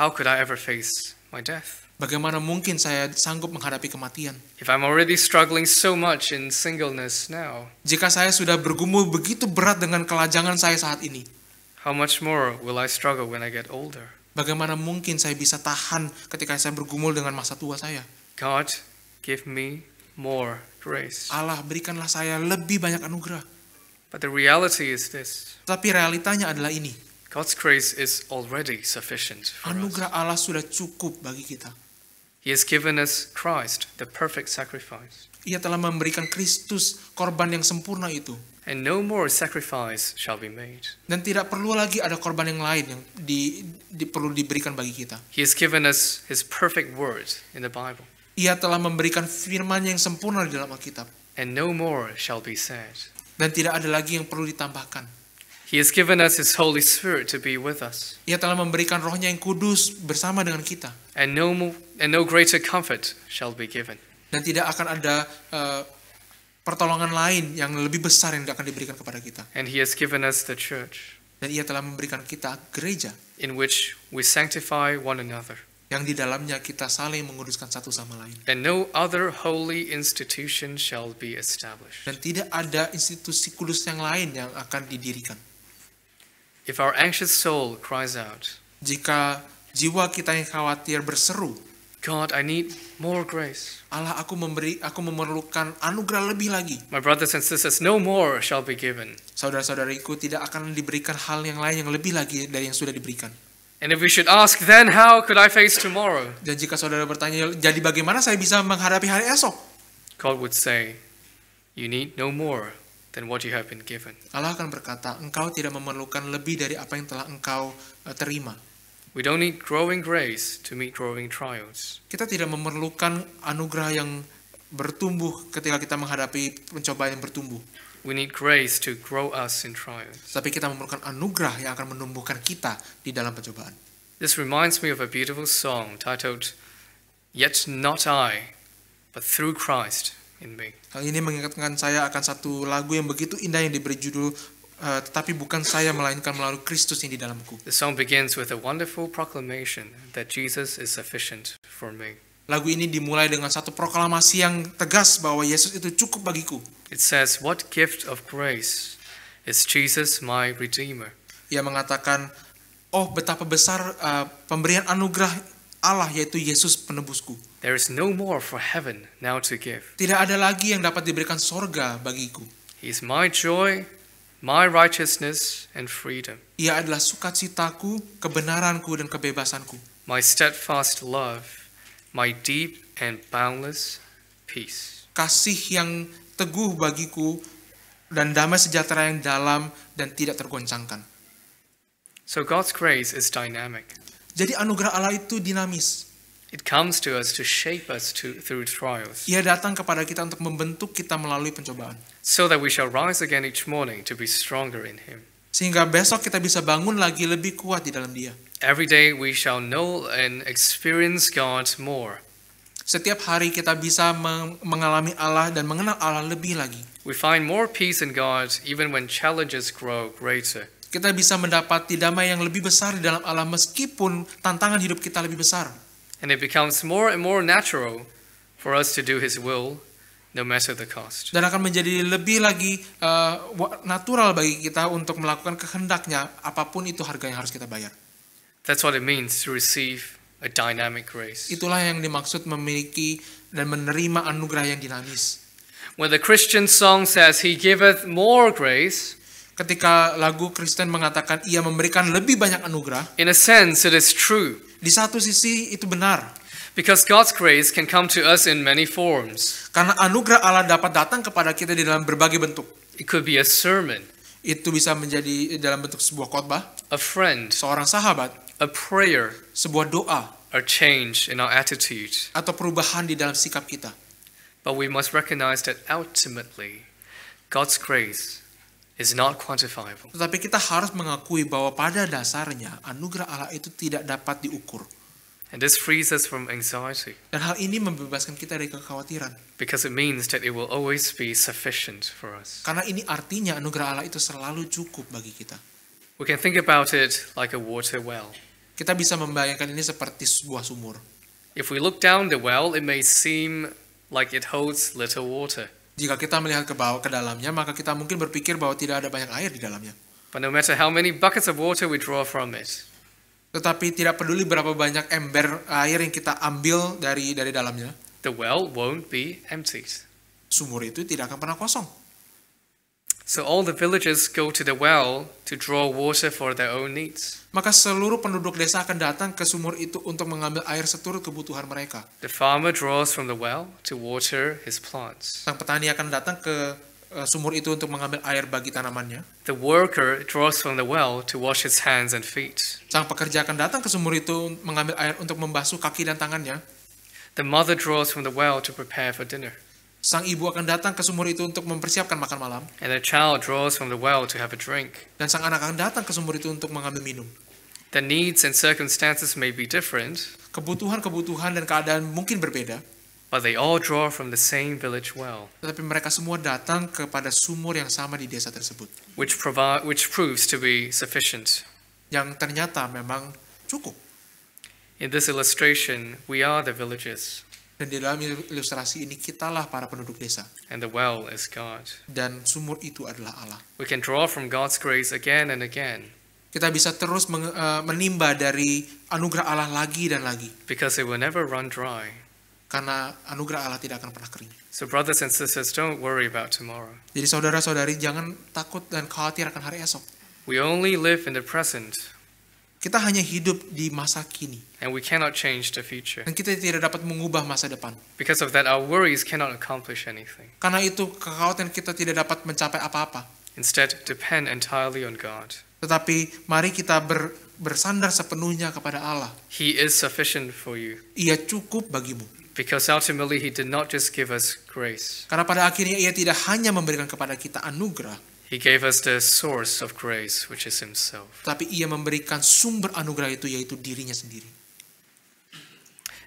how could I ever face my death? bagaimana mungkin saya sanggup menghadapi kematian? If I'm already struggling so much in singleness now, Jika saya sudah bergumul begitu berat dengan kelajangan saya saat ini, how much more will I struggle when I get older? bagaimana mungkin saya bisa tahan ketika saya bergumul dengan masa tua saya? God, give me more grace. Allah, berikanlah saya lebih banyak anugerah. But the reality is this: Tapi realitanya adalah ini. God's grace is already sufficient for us. Anugerah Allah sudah cukup bagi kita. He has given us Christ, the perfect sacrifice. Ia telah memberikan Kristus, korban yang sempurna itu. And no more sacrifice shall be made. Dan tidak perlu lagi ada korban yang lain yang perlu diberikan bagi kita. He has given us His perfect word in the Bible. Ia telah memberikan firman yang sempurna di dalam Alkitab. And no more shall be said. Dan tidak ada lagi yang perlu ditambahkan. He has given us His Holy Spirit to be with us. Ia telah memberikan rohnya yang kudus bersama dengan kita. And no greater comfort shall be given. Dan tidak akan ada pertolongan lain yang lebih besar yang akan diberikan kepada kita. And He has given us the church, Dan ia telah memberikan kita gereja, in which we sanctify one another. yang di dalamnya kita saling menguduskan satu sama lain. And no other holy institution shall be established. Dan tidak ada institusi kudus yang lain yang akan didirikan. If our anxious soul cries out, Jika jiwa kita yang khawatir berseru, God, I need more grace. Allah, aku memerlukan anugerah lebih lagi. My brothers and sisters, no more shall be given. Saudara-saudariku, tidak akan diberikan hal yang lain yang lebih lagi dari yang sudah diberikan. And if we should ask, then how could I face tomorrow? Dan jika saudara bertanya, jadi bagaimana saya bisa menghadapi hari esok? God would say, you need no more than what you have been given. Allah akan berkata, engkau tidak memerlukan lebih dari apa yang telah engkau terima. We don't need growing grace to meet growing trials. Kita tidak memerlukan anugerah yang bertumbuh ketika kita menghadapi pencobaan yang bertumbuh. We need grace to grow us in trials. Tapi kita memerlukan anugerah yang akan menumbuhkan kita di dalam pencobaan. This reminds me of a beautiful song titled, Yet Not I, But Through Christ in Me. Hal ini mengingatkan saya akan satu lagu yang begitu indah yang diberi judul Tetapi Bukan Saya Melainkan Melalui Kristus yang di dalamku. The song begins with a wonderful proclamation that Jesus is sufficient for me. Lagu ini dimulai dengan satu proklamasi yang tegas bahwa Yesus itu cukup bagiku. It says, what gift of grace is Jesus my Redeemer? Ia mengatakan, oh betapa besar pemberian anugerah Allah yaitu Yesus penebusku. There is no more for heaven now to give. Tidak ada lagi yang dapat diberikan sorga bagiku. He is my joy, my righteousness and freedom. Ia adalah sukacitaku, kebenaranku dan kebebasanku. My steadfast love, my deep and boundless peace. Kasih yang teguh bagiku dan damai sejahtera yang dalam dan tidak tergoncangkan. So God's grace is dynamic. Jadi anugerah Allah itu dinamis. It comes to us to shape us through trials, Ia datang kepada kita untuk membentuk kita melalui pencobaan. so that we shall rise again each morning to be stronger in Him. Sehingga besok kita bisa bangun lagi lebih kuat di dalam Dia. Every day we shall know and experience God more. Setiap hari kita bisa mengalami Allah dan mengenal Allah lebih lagi. We find more peace in God even when challenges grow greater. Kita bisa mendapati damai yang lebih besar di dalam Allah meskipun tantangan hidup kita lebih besar. And it becomes more and more natural for us to do His will, no matter the cost. Dan akan menjadi lebih lagi natural bagi kita untuk melakukan kehendaknya, apapun itu harga yang harus kita bayar. That's what it means to receive a dynamic grace. Itulah yang dimaksud memiliki dan menerima anugerah yang dinamis. When the Christian song says, He giveth more grace, Ketika lagu Kristen mengatakan ia memberikan lebih banyak anugerah, in a sense it is true. di satu sisi itu benar. Because God's grace can come to us in many forms. Karena anugerah Allah dapat datang kepada kita di dalam berbagai bentuk. It could be a sermon, Itu bisa menjadi dalam bentuk sebuah khotbah, a friend, seorang sahabat, a prayer, sebuah doa, a change in our attitude. atau perubahan di dalam sikap kita. But we must recognize that ultimately, God's grace is not quantifiable. Tetapi kita harus mengakui bahwa pada dasarnya anugerah Allah itu tidak dapat diukur. And this frees us from anxiety Dan hal ini membebaskan kita dari kekhawatiran. because it means that it will always be sufficient for us. Karena ini artinya anugerah Allah itu selalu cukup bagi kita. We can think about it like a water well. Kita bisa membayangkan ini seperti sebuah sumur. If we look down the well, it may seem like it holds little water. Jika kita melihat ke bawah ke dalamnya, maka kita mungkin berpikir bahwa tidak ada banyak air di dalamnya. But no matter how many buckets of water we draw from it, Tetapi tidak peduli berapa banyak ember air yang kita ambil dari dalamnya, the well won't be emptied. sumur itu tidak akan pernah kosong. So all the villagers go to the well to draw water for their own needs. Maka seluruh penduduk desa akan datang ke sumur itu untuk mengambil air seturut kebutuhan mereka. The farmer draws from the well to water his plants. Sang petani akan datang ke sumur itu untuk mengambil air bagi tanamannya. The worker draws from the well to wash his hands and feet. Sang pekerja akan datang ke sumur itu mengambil air untuk membasuh kaki dan tangannya. The mother draws from the well to prepare for dinner. Sang ibu akan datang ke sumur itu untuk mempersiapkan makan malam. And the child draws from the well to have a drink. Dan sang anak akan datang ke sumur itu untuk mengambil minum. The needs and circumstances may be different, Kebutuhan dan keadaan mungkin berbeda. but they all draw from the same village well, Tetapi mereka semua datang kepada sumur yang sama di desa tersebut. which proves to be sufficient. Yang ternyata memang cukup. In this illustration, we are the villagers, Dan di dalam ilustrasi ini kitalah para penduduk desa. and the well is God. Dan sumur itu adalah Allah. We can draw from God's grace again and again, Kita bisa terus menimba dari anugerah Allah lagi dan lagi. because it will never run dry. Karena anugerah Allah tidak akan pernah kering. So brothers and sisters, don't worry about tomorrow. Jadi saudara-saudari jangan takut dan khawatir akan hari esok. We only live in the present, Kita hanya hidup di masa kini. and we cannot change the future. Dan kita tidak dapat mengubah masa depan. Because of that, our worries cannot accomplish anything. Karena itu kekhawatiran kita tidak dapat mencapai apa-apa. Instead, depend entirely on God. Tetapi mari kita bersandar sepenuhnya kepada Allah. He is sufficient for you, Ia cukup bagimu. because ultimately He did not just give us grace. Karena pada akhirnya ia tidak hanya memberikan kepada kita anugerah, He gave us the source of grace, which is Himself. tapi ia memberikan sumber anugerah itu, yaitu dirinya sendiri.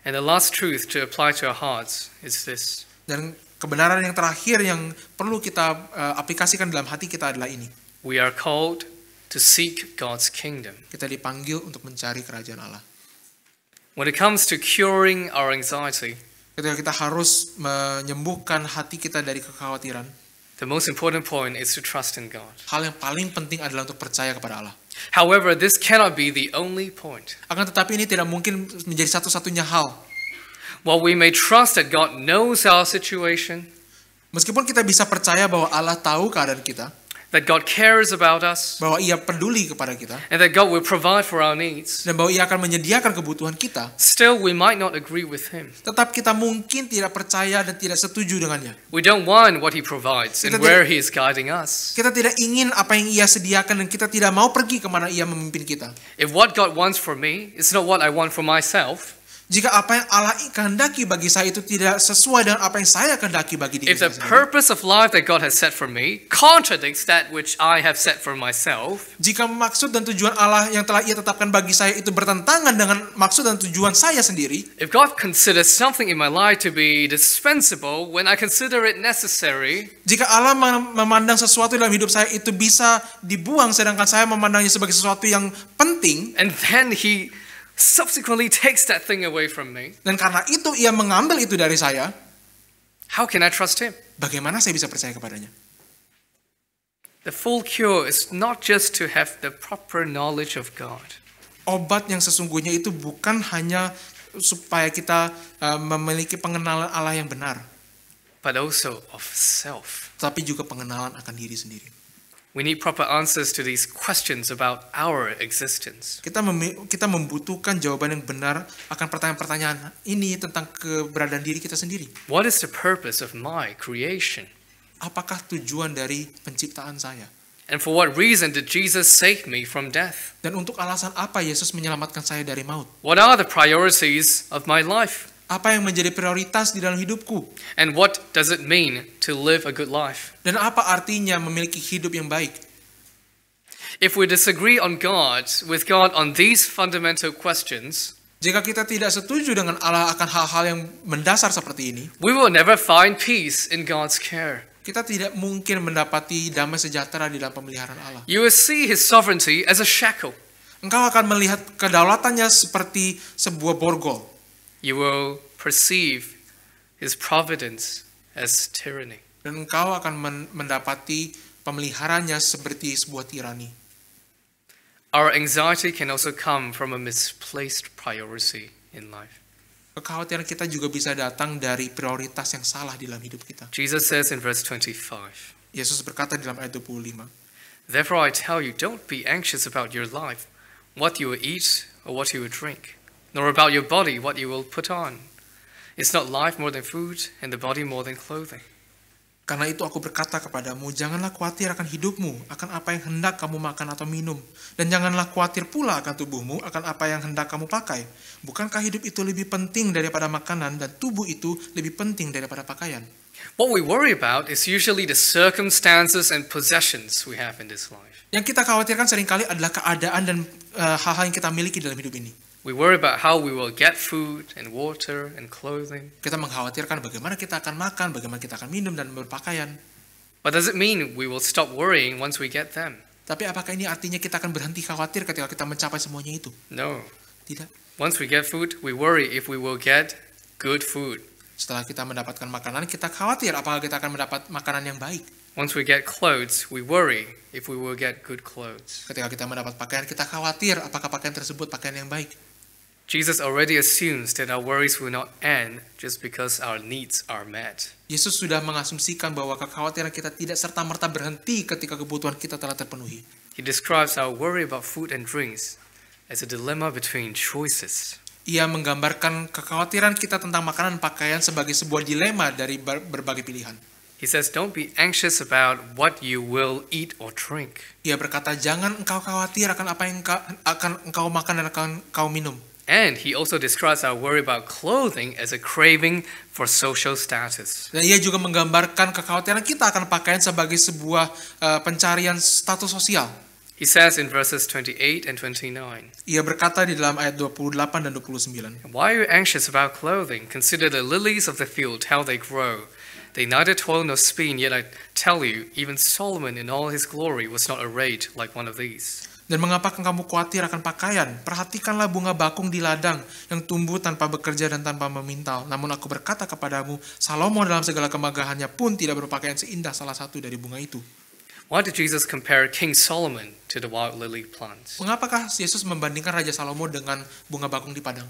And the last truth to apply to our hearts is this: Dan kebenaran yang terakhir yang perlu kita aplikasikan dalam hati kita adalah ini. we are called to seek God's kingdom. Kita dipanggil untuk mencari kerajaan Allah. When it comes to curing our anxiety, Ketika kita harus menyembuhkan hati kita dari kekhawatiran, the most important point is to trust in God. hal yang paling penting adalah untuk percaya kepada Allah. However, this cannot be the only point. Akan tetapi ini tidak mungkin menjadi satu-satunya hal. While we may trust that God knows our situation, Meskipun kita bisa percaya bahwa Allah tahu keadaan kita, that God cares about us, bahwa ia peduli kepada kita, and that God will provide for our needs, dan bahwa ia akan menyediakan kebutuhan kita, still we might not agree with Him. tetap kita mungkin tidak percaya dan tidak setuju dengannya. We don't want what He provides and where He is guiding us. Kita tidak ingin apa yang ia sediakan dan kita tidak mau pergi kemana ia memimpin kita. If what God wants for me is not what I want for myself, Jika apa yang Allah kehendaki bagi saya itu tidak sesuai dengan apa yang saya kehendaki bagi diri If the saya sendiri. purpose of life that God has set for me contradicts that which I have set for myself, Jika maksud dan tujuan Allah yang telah Ia tetapkan bagi saya itu bertentangan dengan maksud dan tujuan saya sendiri, if God considers something in my life to be dispensable when I consider it necessary, jika Allah memandang sesuatu dalam hidup saya itu bisa dibuang sedangkan saya memandangnya sebagai sesuatu yang penting, and then He subsequently takes that thing away from me, dan karena itu Ia mengambil itu dari saya, how can I trust Him? bagaimana saya bisa percaya kepadanya? The full cure is not just to have the proper knowledge of God, Obat yang sesungguhnya itu bukan hanya supaya kita memiliki pengenalan Allah yang benar, but also of self. tapi juga pengenalan akan diri sendiri. We need proper answers to these questions about our existence. Kita membutuhkan jawaban yang benar akan pertanyaan-pertanyaan ini tentang keberadaan diri kita sendiri. What is the purpose of my creation? Apakah tujuan dari penciptaan saya? And for what reason did Jesus save me from death? Dan untuk alasan apa Yesus menyelamatkan saya dari maut? What are the priorities of my life? Apa yang menjadi prioritas di dalam hidupku? And what does it mean to live a good life? Dan apa artinya memiliki hidup yang baik? If we disagree with God on these fundamental questions, Jika kita tidak setuju dengan Allah akan hal-hal yang mendasar seperti ini, we will never find peace in God's care. kita tidak mungkin mendapati damai sejahtera di dalam pemeliharaan Allah. You will see His sovereignty as a shackle. Engkau akan melihat kedaulatannya seperti sebuah borgol. You will perceive His providence as tyranny. Dan engkau akan mendapati pemeliharaannya seperti sebuah tirani. Our anxiety can also come from a misplaced priority in life. Kekhawatiran kita juga bisa datang dari prioritas yang salah di dalam hidup kita. Jesus says in verse 25, Yesus berkata di dalam ayat 25, "Therefore I tell you, don't be anxious about your life, what you will eat or what you will drink, nor about your body, what you will put on. Is not life more than food, and the body more than clothing?" Karena itu aku berkata kepadamu, janganlah khawatir akan hidupmu, akan apa yang hendak kamu makan atau minum. Dan janganlah khawatir pula akan tubuhmu, akan apa yang hendak kamu pakai. Bukankah hidup itu lebih penting daripada makanan, dan tubuh itu lebih penting daripada pakaian? What we worry about is usually the circumstances and possessions we have in this life. Yang kita khawatirkan seringkali adalah keadaan dan hal-hal yang kita miliki dalam hidup ini. We worry about how we will get food and water and clothing. Kita mengkhawatirkan bagaimana kita akan makan, bagaimana kita akan minum dan berpakaian. But does it mean we will stop worrying once we get them? Tapi apakah ini artinya kita akan berhenti khawatir ketika kita mencapai semuanya itu? No. Tidak. Once we get food, we worry if we will get good food. Setelah kita mendapatkan makanan, kita khawatir apakah kita akan mendapat makanan yang baik. Once we get clothes, we worry if we will get good clothes. Ketika kita mendapat pakaian, kita khawatir apakah pakaian tersebut pakaian yang baik. Jesus already assumes that our worries will not end just because our needs are met. Yesus sudah mengasumsikan bahwa kekhawatiran kita tidak serta-merta berhenti ketika kebutuhan kita telah terpenuhi. He describes our worry about food and drinks as a dilemma between choices. Ia menggambarkan kekhawatiran kita tentang makanan dan pakaian sebagai sebuah dilema dari berbagai pilihan. He says, don't be anxious about what you will eat or drink. Ia berkata, jangan engkau khawatir akan apa yang akan engkau makan dan akan engkau minum. And he also describes our worry about clothing as a craving for social status. Dan ia juga menggambarkan kekhawatiran kita akan pakaian sebagai sebuah pencarian status sosial. He says in verses 28 and 29, Ia berkata di dalam ayat 28 dan 29. "Why are you anxious about clothing? Consider the lilies of the field, how they grow. They neither toil nor spin, yet I tell you, even Solomon in all his glory was not arrayed like one of these." Dan mengapakah kamu khawatir akan pakaian? Perhatikanlah bunga bakung di ladang yang tumbuh tanpa bekerja dan tanpa memintal. Namun aku berkata kepadamu, Salomo dalam segala kemegahannya pun tidak berpakaian seindah salah satu dari bunga itu. Why did Jesus compare King Solomon to the wild lily plants? Mengapakah Yesus membandingkan Raja Salomo dengan bunga bakung di padang?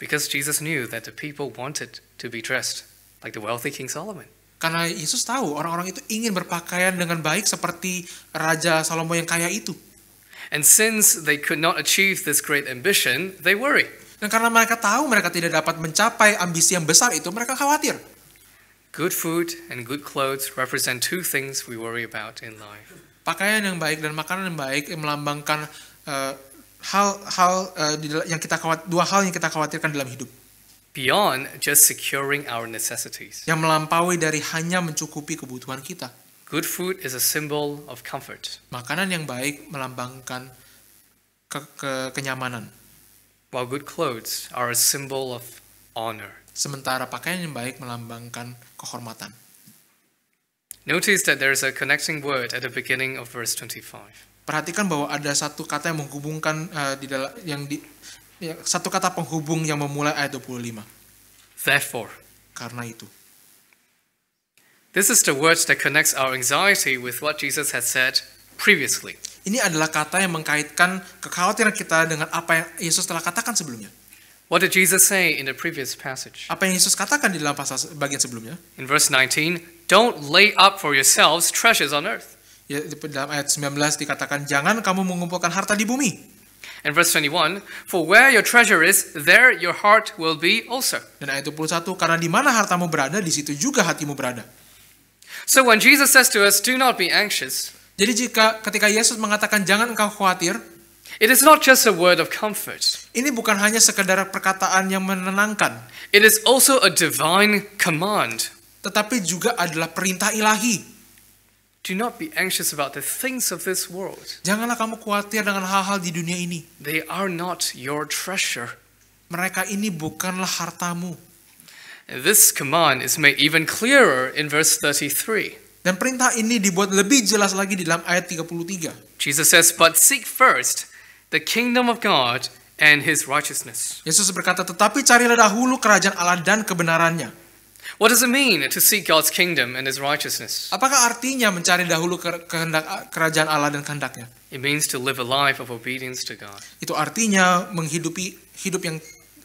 Because Jesus knew that the people wanted to be dressed like the wealthy King Solomon. Karena Yesus tahu orang-orang itu ingin berpakaian dengan baik seperti Raja Salomo yang kaya itu. And since they could not achieve this great ambition, they worry. Dan karena mereka tahu mereka tidak dapat mencapai ambisi yang besar itu, mereka khawatir. Good food and good clothes represent two things we worry about in life. Pakaian yang baik dan makanan yang baik melambangkan dua hal yang kita khawatirkan dalam hidup. beyond just securing our necessities. yang melampaui dari hanya mencukupi kebutuhan kita. Good food is a symbol of comfort, Makanan yang baik melambangkan kenyamanan, while good clothes are a symbol of honor. sementara pakaian yang baik melambangkan kehormatan. Notice that there is a connecting word at the beginning of verse 25. Perhatikan bahwa ada satu kata yang menghubungkan satu kata penghubung yang memulai ayat 25. Therefore. Karena itu. This is the word that connects our anxiety with what Jesus had said previously. Ini adalah kata yang mengkaitkan kekhawatiran kita dengan apa yang Yesus telah katakan sebelumnya. What did Jesus say in the previous passage? Apa yang Yesus katakan di dalam pasal bagian sebelumnya? In verse 19, don't lay up for yourselves treasures on earth. Ya, dalam ayat 19 dikatakan, jangan kamu mengumpulkan harta di bumi. And verse 21, for where your treasure is, there your heart will be also. Dan ayat 21, karena di mana hartamu berada, di situ juga hatimu berada. So when Jesus says to us, do not be anxious, Jadi ketika Yesus mengatakan jangan engkau khawatir, it is not just a word of comfort. ini bukan hanya sekedar perkataan yang menenangkan, It is also a divine command. tetapi juga adalah perintah ilahi. Do not be anxious about the things of this world. Janganlah kamu khawatir dengan hal-hal di dunia ini. They are not your treasure. Mereka ini bukanlah hartamu. And this command is made even clearer in verse 33. Dan perintah ini dibuat lebih jelas lagi di dalam ayat 33. Jesus says, but seek first the kingdom of God and his righteousness. Yesus berkata, tetapi carilah dahulu kerajaan Allah dan kebenarannya. What does it mean to seek God's kingdom and his righteousness? Apakah artinya mencari dahulu kehendak kerajaan Allah dan kehendaknya? It means to live a life of obedience to God. Itu artinya menghidupi hidup yang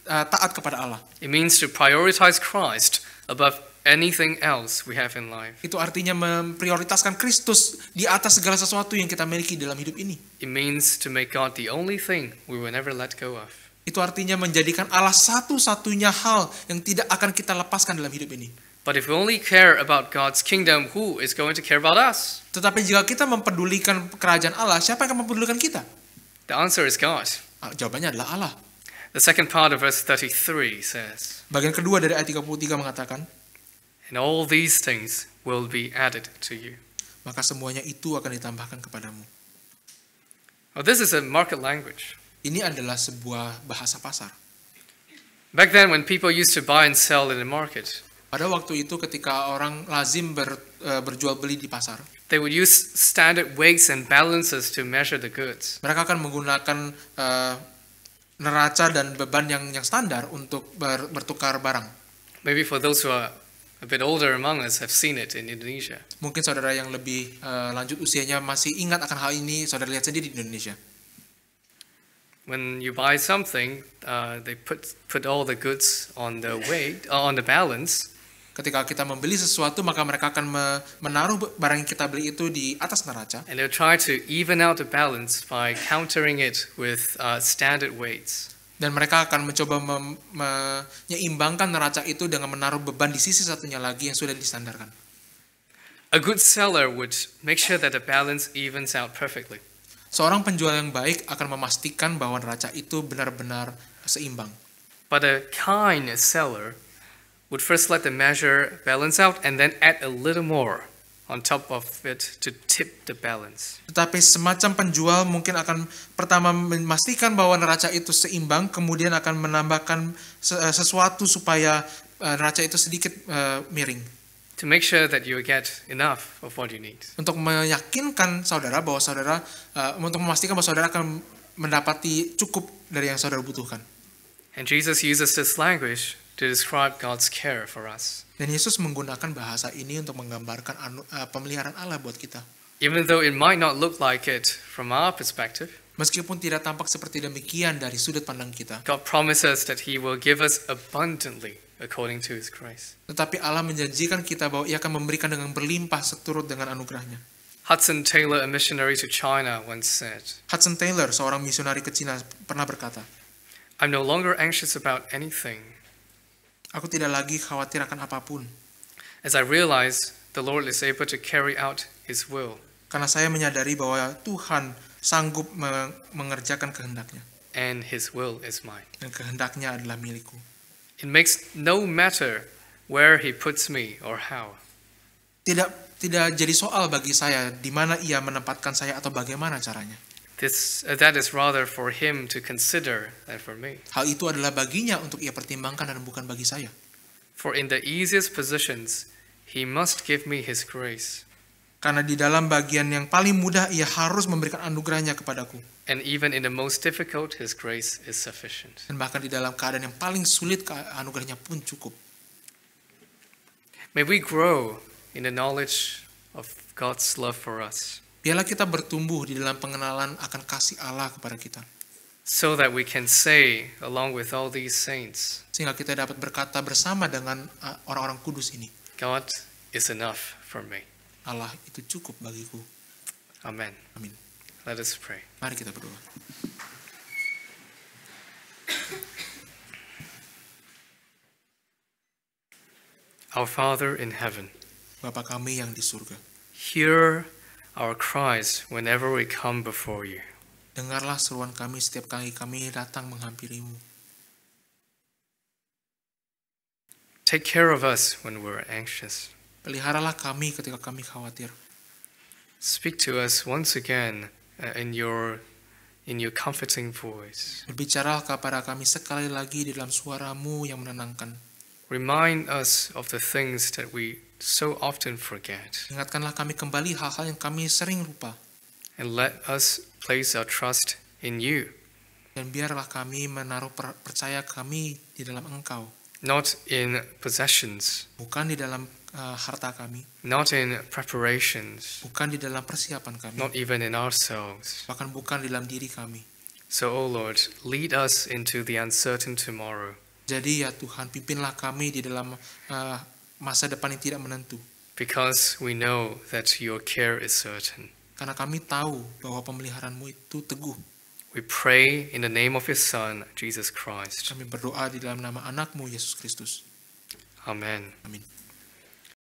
taat kepada Allah. It means to prioritize Christ above anything else we have in life. Itu artinya memprioritaskan Kristus di atas segala sesuatu yang kita miliki dalam hidup ini. It means to make God the only thing we will never let go of. Itu artinya menjadikan Allah satu-satunya hal yang tidak akan kita lepaskan dalam hidup ini. But if we only care about God's kingdom, who is going to care about us? Tetapi jika kita mempedulikan kerajaan Allah, siapa yang akan mempedulikan kita? The answer is God. Jawabannya adalah Allah. The second part of verse 33 says, Bagian kedua dari ayat 33 mengatakan, and all these things will be added to you. maka semuanya itu akan ditambahkan kepadamu. Well, this is a market language. Ini adalah sebuah bahasa pasar. Back then, when people used to buy and sell in the market, Pada waktu itu ketika orang lazim berjual beli di pasar, they would use standard weights and balances to measure the goods. mereka akan menggunakan neraca dan beban yang standar untuk bertukar barang. Maybe for those who are a bit older among us have seen it in Indonesia. Mungkin saudara yang lebih lanjut usianya masih ingat akan hal ini, saudara lihat sendiri di Indonesia. When you buy something, they put all the goods on the weight, on the balance, Ketika kita membeli sesuatu, maka mereka akan menaruh barang yang kita beli itu di atas neraca. and they'll try to even out the balance by countering it with standard weights. Dan mereka akan mencoba menyeimbangkan neraca itu dengan menaruh beban di sisi satunya lagi yang sudah distandarkan. A good seller would make sure that the balance evens out perfectly. Seorang penjual yang baik akan memastikan bahwa neraca itu benar-benar seimbang. But a kind seller would first let the measure balance out and then add a little more on top of it to tip the balance. Tetapi semacam penjual mungkin akan pertama memastikan bahwa neraca itu seimbang, kemudian akan menambahkan sesuatu supaya neraca itu sedikit miring. To make sure that you get enough of what you need. Untuk meyakinkan saudara bahwa saudara, untuk memastikan bahwa saudara akan mendapati cukup dari yang saudara butuhkan. And Jesus uses this language to describe God's care for us. Dan Yesus menggunakan bahasa ini untuk menggambarkan pemeliharaan Allah buat kita. Even though it might not look like it from our perspective, Meskipun tidak tampak seperti demikian dari sudut pandang kita, God promises that He will give us abundantly according to His grace. tetapi Allah menjanjikan kita bahwa Ia akan memberikan dengan berlimpah seturut dengan anugerahnya. Hudson Taylor, a missionary to China, once said, Hudson Taylor, seorang misionari ke Cina, pernah berkata, I'm no longer anxious about anything, aku tidak lagi khawatir akan apapun, as I realize the Lord is able to carry out His will, karena saya menyadari bahwa Tuhan sanggup mengerjakan kehendaknya, and His will is mine. dan kehendaknya adalah milikku. It makes no matter where He puts me or how. Tidak jadi soal bagi saya di mana Ia menempatkan saya atau bagaimana caranya. That is rather for Him to consider than for me. Hal itu adalah baginya untuk Ia pertimbangkan dan bukan bagi saya. For in the easiest positions, He must give me His grace. Karena di dalam bagian yang paling mudah Ia harus memberikan anugerahnya kepadaku. And even in the most difficult, His grace is sufficient. Dan bahkan di dalam keadaan yang paling sulit anugerahnya pun cukup. May we grow in the knowledge of God's love for us, Biarlah kita bertumbuh di dalam pengenalan akan kasih Allah kepada kita. so that we can say, along with all these saints, Sehingga kita dapat berkata bersama dengan orang-orang kudus ini. God is enough for me. Allah itu cukup bagiku. Amen. Amin. Let us pray. Mari kita berdoa. Our Father in heaven, Bapa kami yang di surga, hear our cries whenever we come before you. dengarlah seruan kami setiap kali kami datang menghampirimu. Take care of us when we're anxious. Peliharalah kami ketika kami khawatir. Speak to us once again in your comforting voice. Berbicaralah kepada kami sekali lagi di dalam suaramu yang menenangkan. Remind us of the things that we so often forget, Ingatkanlah kami kembali hal-hal yang kami sering lupa. and let us place our trust in you, Dan biarlah kami menaruh percaya kami di dalam Engkau. not in possessions, Bukan di dalam harta kami. not in preparations, Bukan di dalam persiapan kami. not even in ourselves. Bahkan bukan di dalam diri kami. So, O Lord, lead us into the uncertain tomorrow, Jadi ya Tuhan, pimpinlah kami di dalam masa depan yang tidak menentu. because we know that your care is certain. Karena kami tahu bahwa pemeliharaanmu itu teguh. We pray in the name of your Son, Jesus Christ. Kami berdoa di dalam nama anakmu, Yesus Kristus. Amen. Amin.